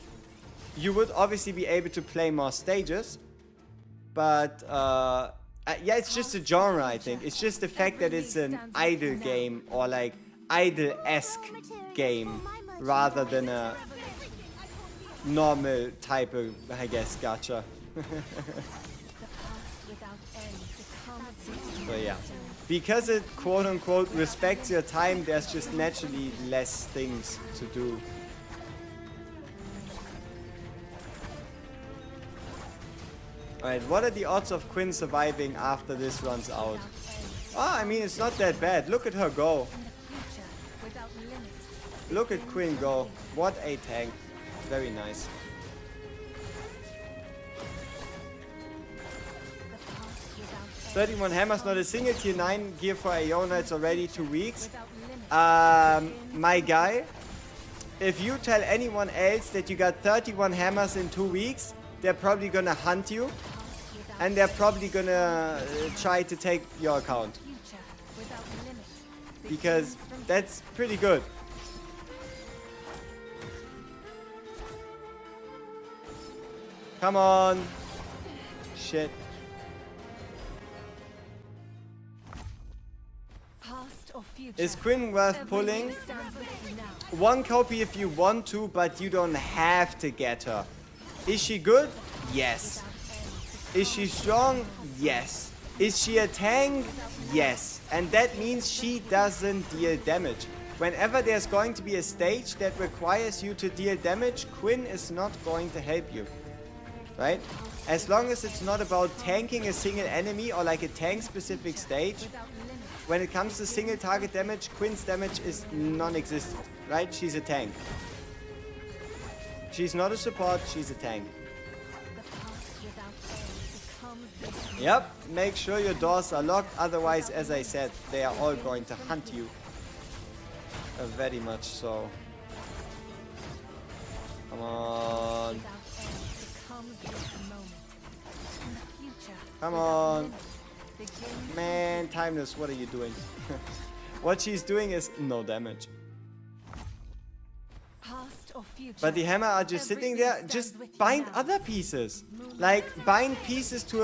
you would obviously be able to play more stages. But yeah, it's just a genre, I think. It's just the fact that it's an idle game or like idle-esque game rather than a normal type of, I guess, gacha. So yeah. Because it quote-unquote respects your time, there's just naturally less things to do. Alright, what are the odds of Quinn surviving after this runs out? Oh, I mean, it's not that bad. Look at her go. Look at Quinn go. What a tank. Very nice. $31 hammers, not a single tier 9 gear for Aeona. It's already 2 weeks. My guy, if you tell anyone else that you got 31 hammers in 2 weeks, they're probably gonna hunt you. And they're probably gonna try to take your account. Because that's pretty good. Come on. Shit. Is Quinn worth pulling? 1 copy if you want to, but you don't have to get her. Is she good? Yes. Is she strong? Yes. Is she a tank? Yes. And that means she doesn't deal damage. Whenever there's going to be a stage that requires you to deal damage, Quinn is not going to help you. Right? As long as it's not about tanking a single enemy or like a tank specific stage, when it comes to single target damage, Quinn's damage is non-existent, right? She's a tank. She's not a support, she's a tank. Yep, make sure your doors are locked, otherwise, as I said, they are all going to hunt you. Very much so. Come on. Come on. Man, Timeless, what are you doing? What she's doing is no damage. But the hammer are just sitting there. Just bind other pieces. Like bind pieces to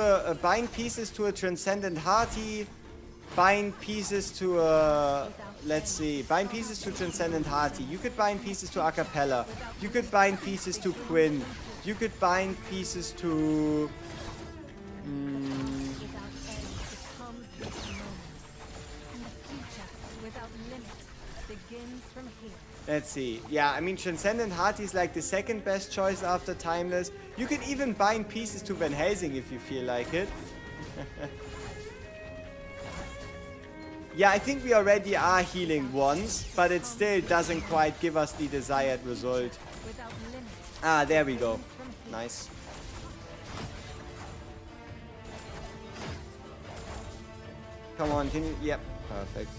a transcendent hearty. Bind pieces to a, let's see, bind pieces to transcendent hearty. You could bind pieces to a cappella. You could bind pieces to Quinn. You could bind pieces to from here. Let's see. Yeah, I mean, Transcendent Heart is like the second best choice after Timeless. You could even bind pieces to Van Helsing if you feel like it. Yeah, I think we already are healing once, but it still doesn't quite give us the desired result. Without limit. Ah, there we go. Nice. Come on, can you... Yep, perfect.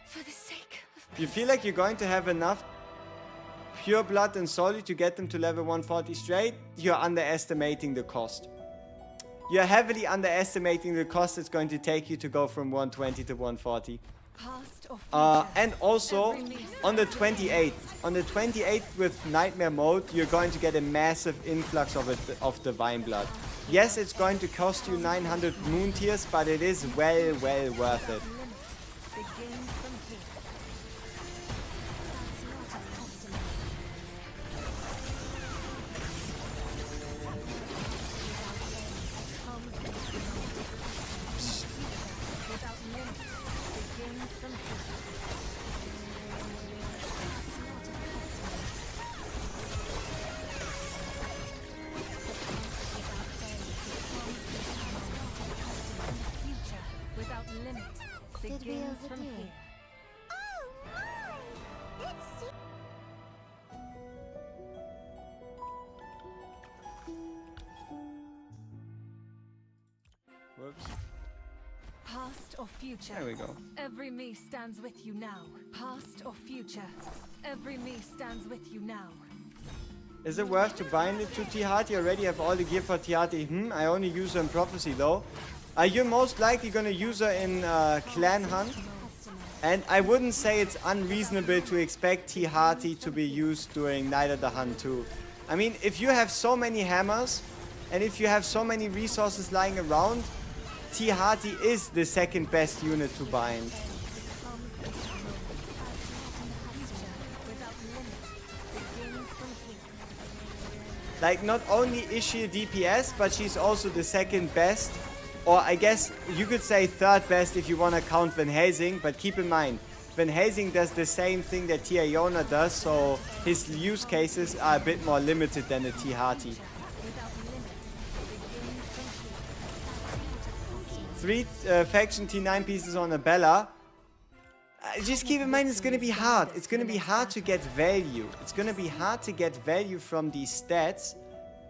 For the sake of You feel like you're going to have enough pure blood and soul to get them to level 140 straight? You're underestimating the cost. You're heavily underestimating the cost it's going to take you to go from 120 to 140. Past or future. And also, on the 28th with Nightmare mode, you're going to get a massive influx of Divine Blood. Yes, it's going to cost you 900 Moon Tears, but it is well worth it. Begins from here. Without limit. Begins from here. Future without limit begins from here. Oh my! Let's see. Whoops. Past or future. There we go. Every me stands with you now. Past or future. Every me stands with you now. Is it worth to bind it to Tihati? I already have all the gear for Tihati. I only use her in Prophecy though. You're most likely gonna use her in Clan Hunt. And I wouldn't say it's unreasonable to expect Tihati to be used during Night of the Hunt too. I mean, if you have so many hammers, and if you have so many resources lying around, Tihati is the second best unit to bind. Like, not only is she a DPS, but she's also the second best, or I guess you could say third best if you want to count Van Helsing, but keep in mind, Van Helsing does the same thing that Tia Yona does, so his use cases are a bit more limited than a Tihati. 3 faction T9 pieces on a Bella. Just keep in mind, it's gonna be hard. It's gonna be hard to get value. It's gonna be hard to get value from these stats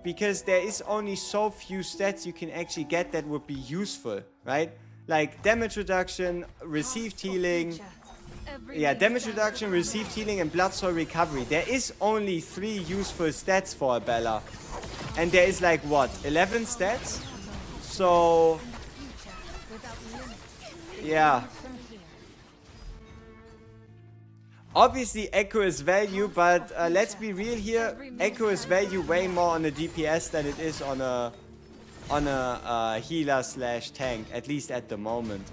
because there is only so few stats you can actually get that would be useful, right? Like damage reduction, received healing. Yeah, damage reduction, received healing, and blood soul recovery. There is only 3 useful stats for a Bella. And there is like, what, 11 stats? So... yeah. Obviously, Echo is value, but let's be real here. Echo is value way more on a DPS than it is on a healer slash tank, at least at the moment.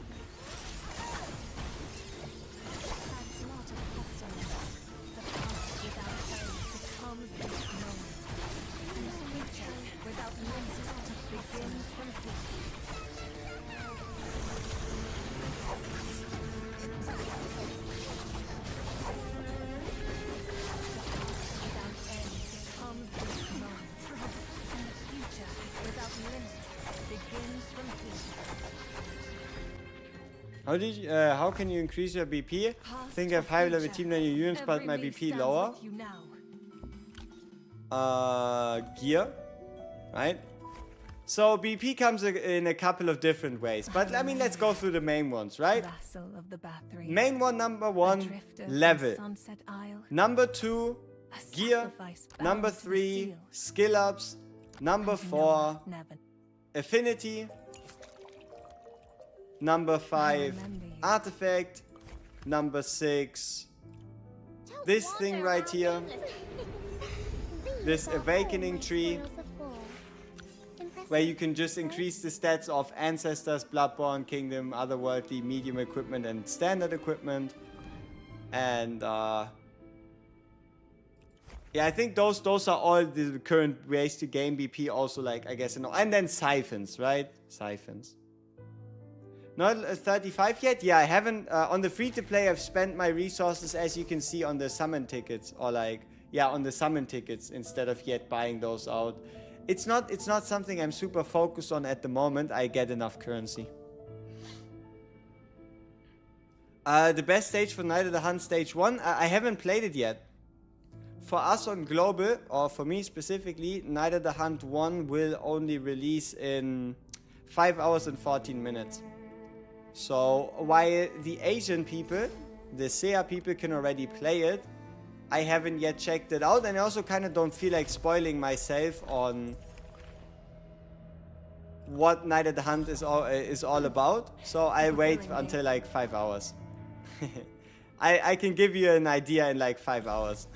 How can you increase your BP? Think I have higher level team than your units, but my BP lower. Gear, right? So BP comes in a couple of different ways, but I mean, let's go through the main ones, right? Vassal of the Bathory. Main one, number 1, level. Number 2, gear. Number 3, skill ups. Number 4, affinity. Number 5, artifact. Number 6, this thing right here. This awakening tree, where you can just increase the stats of ancestors, bloodborne, kingdom, otherworldly, medium equipment, and standard equipment. And yeah, I think those are all the current ways to gain BP. Also, like, I guess, and then siphons, right? Siphons. Not 35 yet? Yeah, I haven't. On the free-to-play, I've spent my resources, as you can see, on the summon tickets. Or like, yeah, on the summon tickets instead of yet buying those out. It's not something I'm super focused on at the moment. I get enough currency. The best stage for Night of the Hunt Stage 1? I haven't played it yet. For us on Global, or for me specifically, Night of the Hunt 1 will only release in 5 hours and 14 minutes. So, while the Asian people, the SEA people can already play it, I haven't yet checked it out, and I also kind of don't feel like spoiling myself on what Night of the Hunt is all about. So I'll wait until like 5 hours. I can give you an idea in like 5 hours.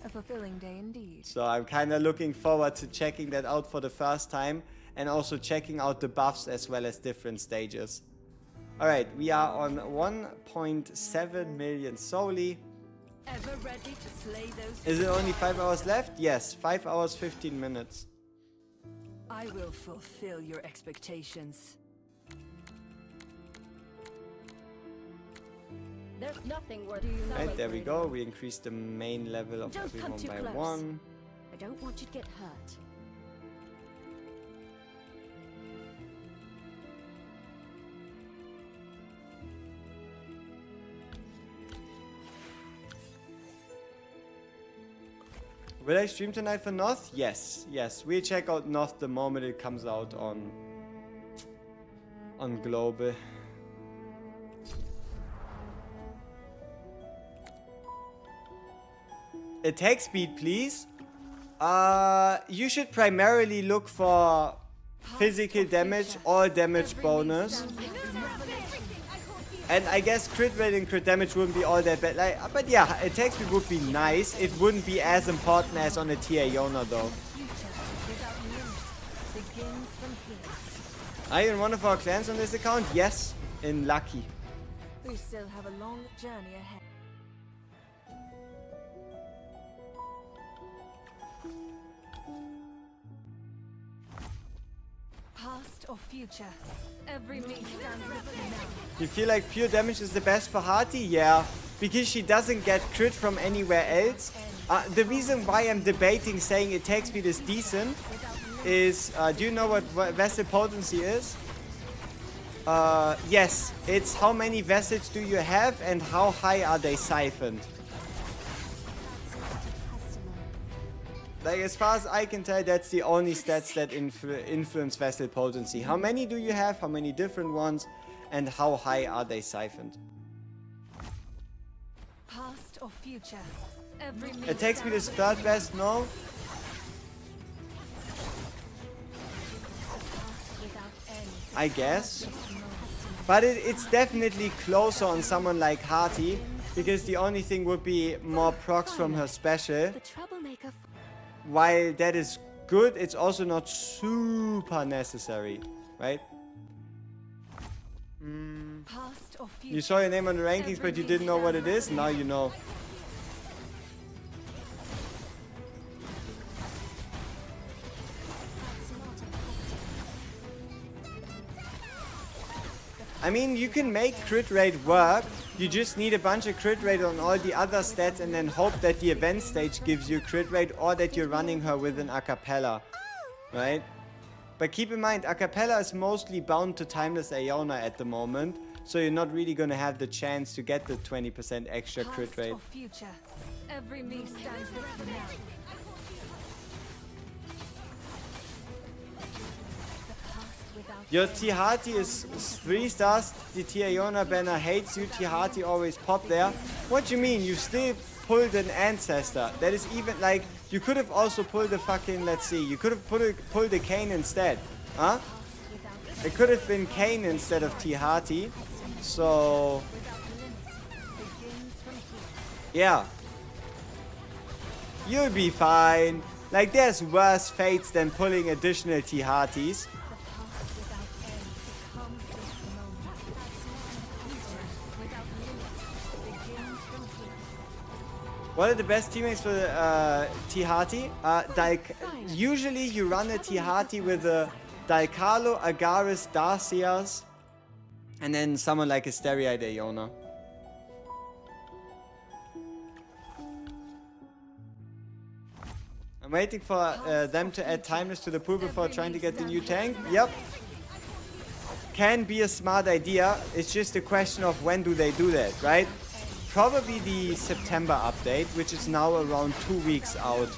A fulfilling day indeed. So I'm kind of looking forward to checking that out for the first time, and also checking out the buffs as well as different stages. Alright, we are on 1.7 million solely. Ever ready to slay those? Is it only 5 hours left? Yes, 5 hours 15 minutes. I will fulfill your expectations. There's nothing worth Right, there we go. We increased the main level of Don't come everyone too by close. 1. I don't want you to get hurt. Will I stream tonight for North? Yes, yes. We'll check out North the moment it comes out on Global. Attack speed, please. You should primarily look for physical damage or damage bonus. And I guess crit rate and crit damage wouldn't be all that bad. Like, but yeah, attack speed would be nice. It wouldn't be as important as on a Tia Yona though. Are you in one of our clans on this account? Yes, in Lucky. We still have a long journey ahead. Past or future, every me stands with me now. You feel like pure damage is the best for Hati? Yeah, because she doesn't get crit from anywhere else. The reason why I'm debating saying attack speed is decent is, do you know what Vassal potency is? Yes, it's how many Vassals do you have and how high are they siphoned. Like, as far as I can tell, that's the only stats that influence Vassal potency. How many do you have, how many different ones, and how high are they siphoned. Past or future, every me Attack speed is third best, no? I guess. But it's definitely closer on someone like Hati, because the only thing would be more procs from her special. The troublemaker. While that is good, it's also not super necessary, right? Past or future. You saw your name on the rankings, but you didn't know what it is? Now you know. I mean, you can make crit rate work. You just need a bunch of crit rate on all the other stats and then hope that the event stage gives you crit rate, or that you're running her with an acapella, right? But keep in mind, acapella is mostly bound to timeless Aeona at the moment, so you're not really going to have the chance to get the 20% extra crit Past rate. or future, every me stands with me now. The past without Your end. Tihati is 3 stars. The Tiayona banner hates you. Tihati always pop there. What do you mean? You still pulled an ancestor. That is even like, you could have also pulled the fucking, let's see, you could have pulled a Kane instead. Huh? It could have been Kane instead of Tihati. So, yeah. You'll be fine. Like, there's worse fates than pulling additional Tihatis. What are the best teammates for Tihati? Usually you run a Tihati with a Daikalo, Agaris, Darcias, And then someone like a Starry-Eyed Iona. I'm waiting for them to add timeless to the pool before trying to get the new tank. Yep. Can be a smart idea. It's just a question of when do they do that, right? Probably the September update, which is now around 2 weeks out.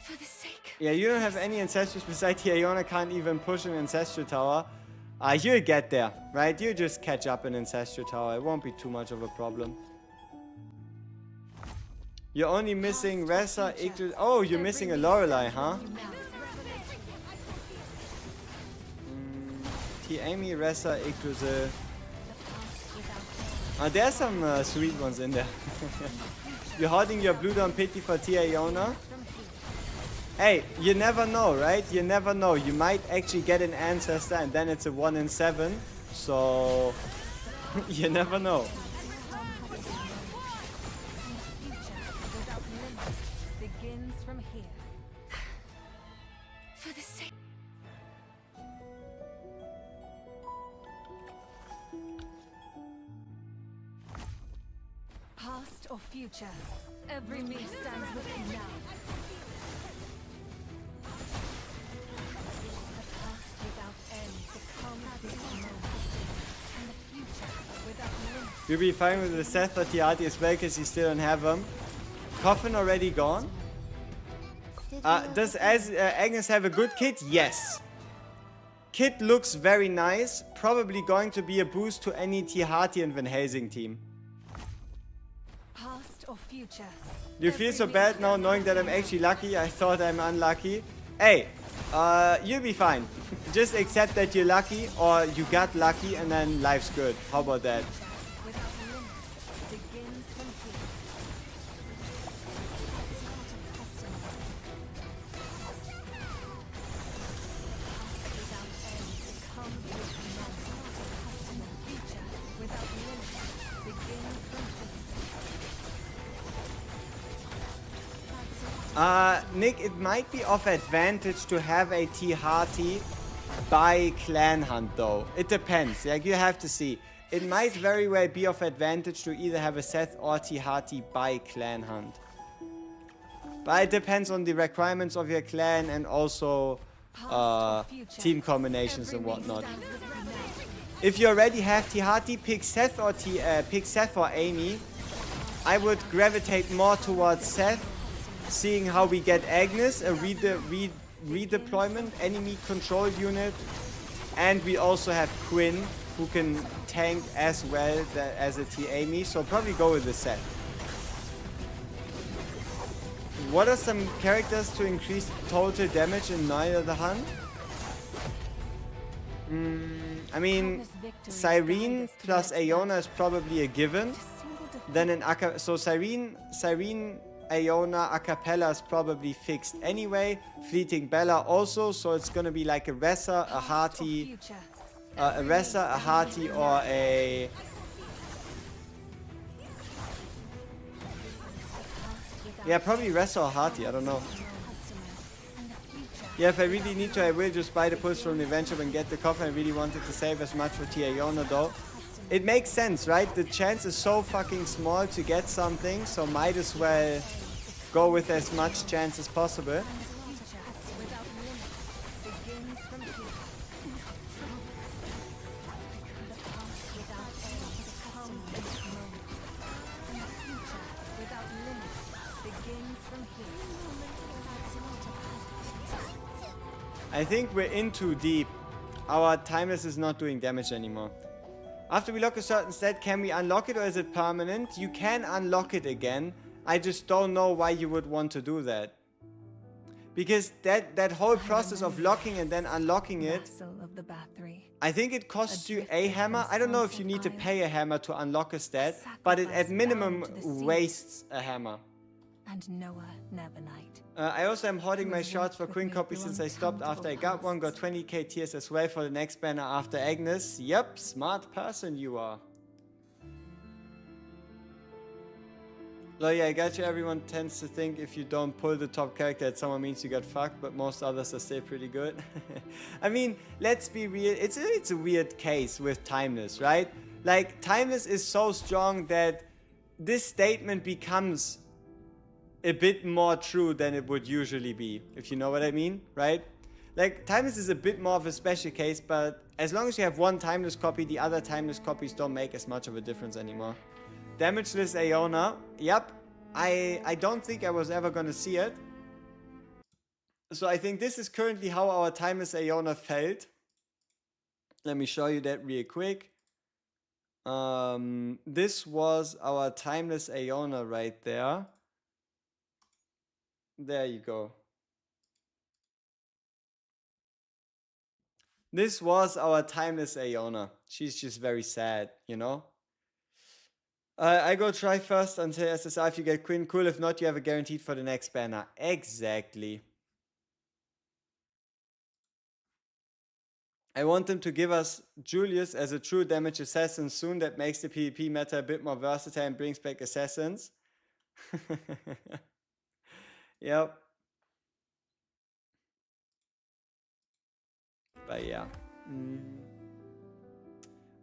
For the sake. Yeah, you don't have any ancestors besides the Iona, can't even push an ancestral tower. You'll get there, right? You just catch up an ancestral tower. It won't be too much of a problem. You're only missing Ressa, Ignis. Oh, you're missing a Lorelei, huh? Amy, Ressa, Ignis. There's some sweet ones in there. You're holding your blue down pity for Tia Iona? Hey, you never know, right? You never know. You might actually get an ancestor and then it's a 1 in 7. So, you never know. Begins from here. For the sake. Past or future, every me stands with you now. The past without end becomes this moment, and the future without limit. You'll be fine with the Seth or Tiati as well because you still don't have them. Coffin already gone? Does Agnes have a good kit? Yes. Kit looks very nice. Probably going to be a boost to any Tihati and Van Helsing team. Past or future. You feel so bad now knowing that I'm actually lucky? I thought I'm unlucky. Hey, you'll be fine. Just accept that you're lucky or you got lucky and then life's good. How about that? Without limit begins from here. Without end becomes this moment. Future without limit begins from here. Nick, it might be of advantage to have a Tihati by clan hunt though. It depends, like you have to see. It might very well be of advantage to either have a Seth or Tihati by clan hunt. But it depends on the requirements of your clan and also team combinations and whatnot. If you already have Tihati, pick Seth or Amy. I would gravitate more towards Seth, seeing how we get Agnes, a redeployment, enemy control unit, and we also have Quinn, who can tank as well as a Amy, so probably go with the Seth. What are some characters to increase total damage in Night of the Hunt? I mean, Cyrene plus Iona is probably a given. Then an so Cyrene, Iona, Acapella is probably fixed anyway. Fleeting Bella also, so it's gonna be like a Ressa, a Hearty, or a... Yeah, probably Ressa or Hearty, I don't know. Yeah, if I really need to, I will just buy the pulse from the adventure and get the coffin. I really wanted to save as much for Tia Iona though. It makes sense, right? The chance is so fucking small to get something, so might as well go with as much chance as possible. I think we're in too deep. Our timeless is not doing damage anymore. After we lock a certain stat, can we unlock it or is it permanent? You can unlock it again. I just don't know why you would want to do that. Because that whole process of locking and then unlocking it, Vassal of the Bathory. I think it costs you a hammer. I don't know if you need to pay a hammer to unlock a stat, but it at minimum wastes a hammer. And Noah Nevernight. I also am hoarding my shards for Queen copy since I stopped after I got one. Got 20k tiers as well for the next banner after Agnes. Yep, smart person you are. Oh yeah, I got you. Everyone tends to think if you don't pull the top character that someone means you got fucked, but most others are still pretty good. I mean, let's be real. It's a weird case with Timeless, right? Like, Timeless is so strong that this statement becomes a bit more true than it would usually be, if you know what I mean, right? Like, Timeless is a bit more of a special case, but as long as you have one Timeless copy, the other Timeless copies don't make as much of a difference anymore. Damageless Aeona. Yep. I don't think I was ever gonna see it. So I think this is currently how our Timeless Aeona felt. Let me show you that real quick. This was our Timeless Aeona right there. There you go. This was our Timeless Aeona. She's just very sad, you know? I go try first until SSR if you get Quinn. Cool, if not, you have a guaranteed for the next banner. Exactly. I want them to give us Julius as a true damage assassin soon. That makes the PvP meta a bit more versatile and brings back assassins. Yep. But yeah.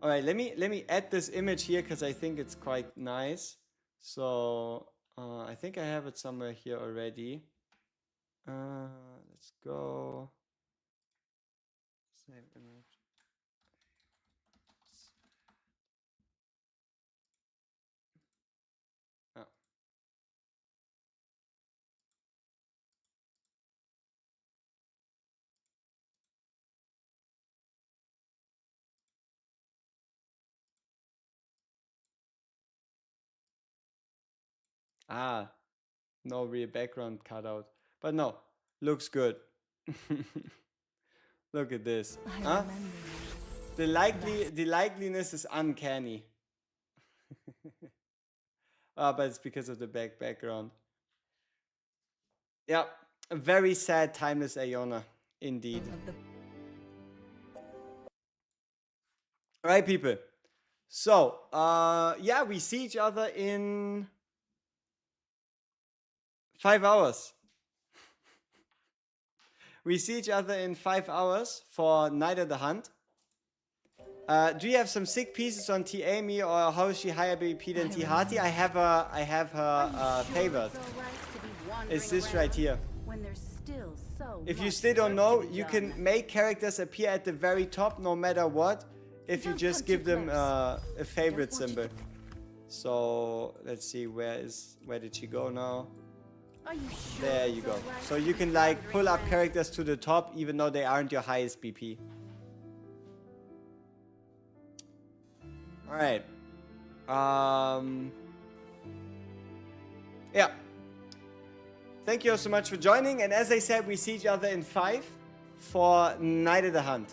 Alright, let me add this image here because I think it's quite nice. So I think I have it somewhere here already. Let's go. Save image. Oh. Ah, no real background cutout. But no, looks good. Look at this. Huh? The likeliness is uncanny. Ah, but it's because of the background. Yeah, a very sad Timeless Aeona, indeed. Alright, people. So, yeah, we see each other in 5 hours. We see each other in 5 hours for Night of the Hunt. Do you have some sick pieces on T. Amy, or how is she higher BP than T. Harty? I have her favored. It's this right here. If you still don't know, you can make characters appear at the very top no matter what, if you just give them a favorite symbol. So let's see, where did she go now? There you go. So you can like pull up characters to the top even though they aren't your highest BP. Alright. Yeah. Thank you all so much for joining, and as I said, we see each other in 5 for Night of the Hunt.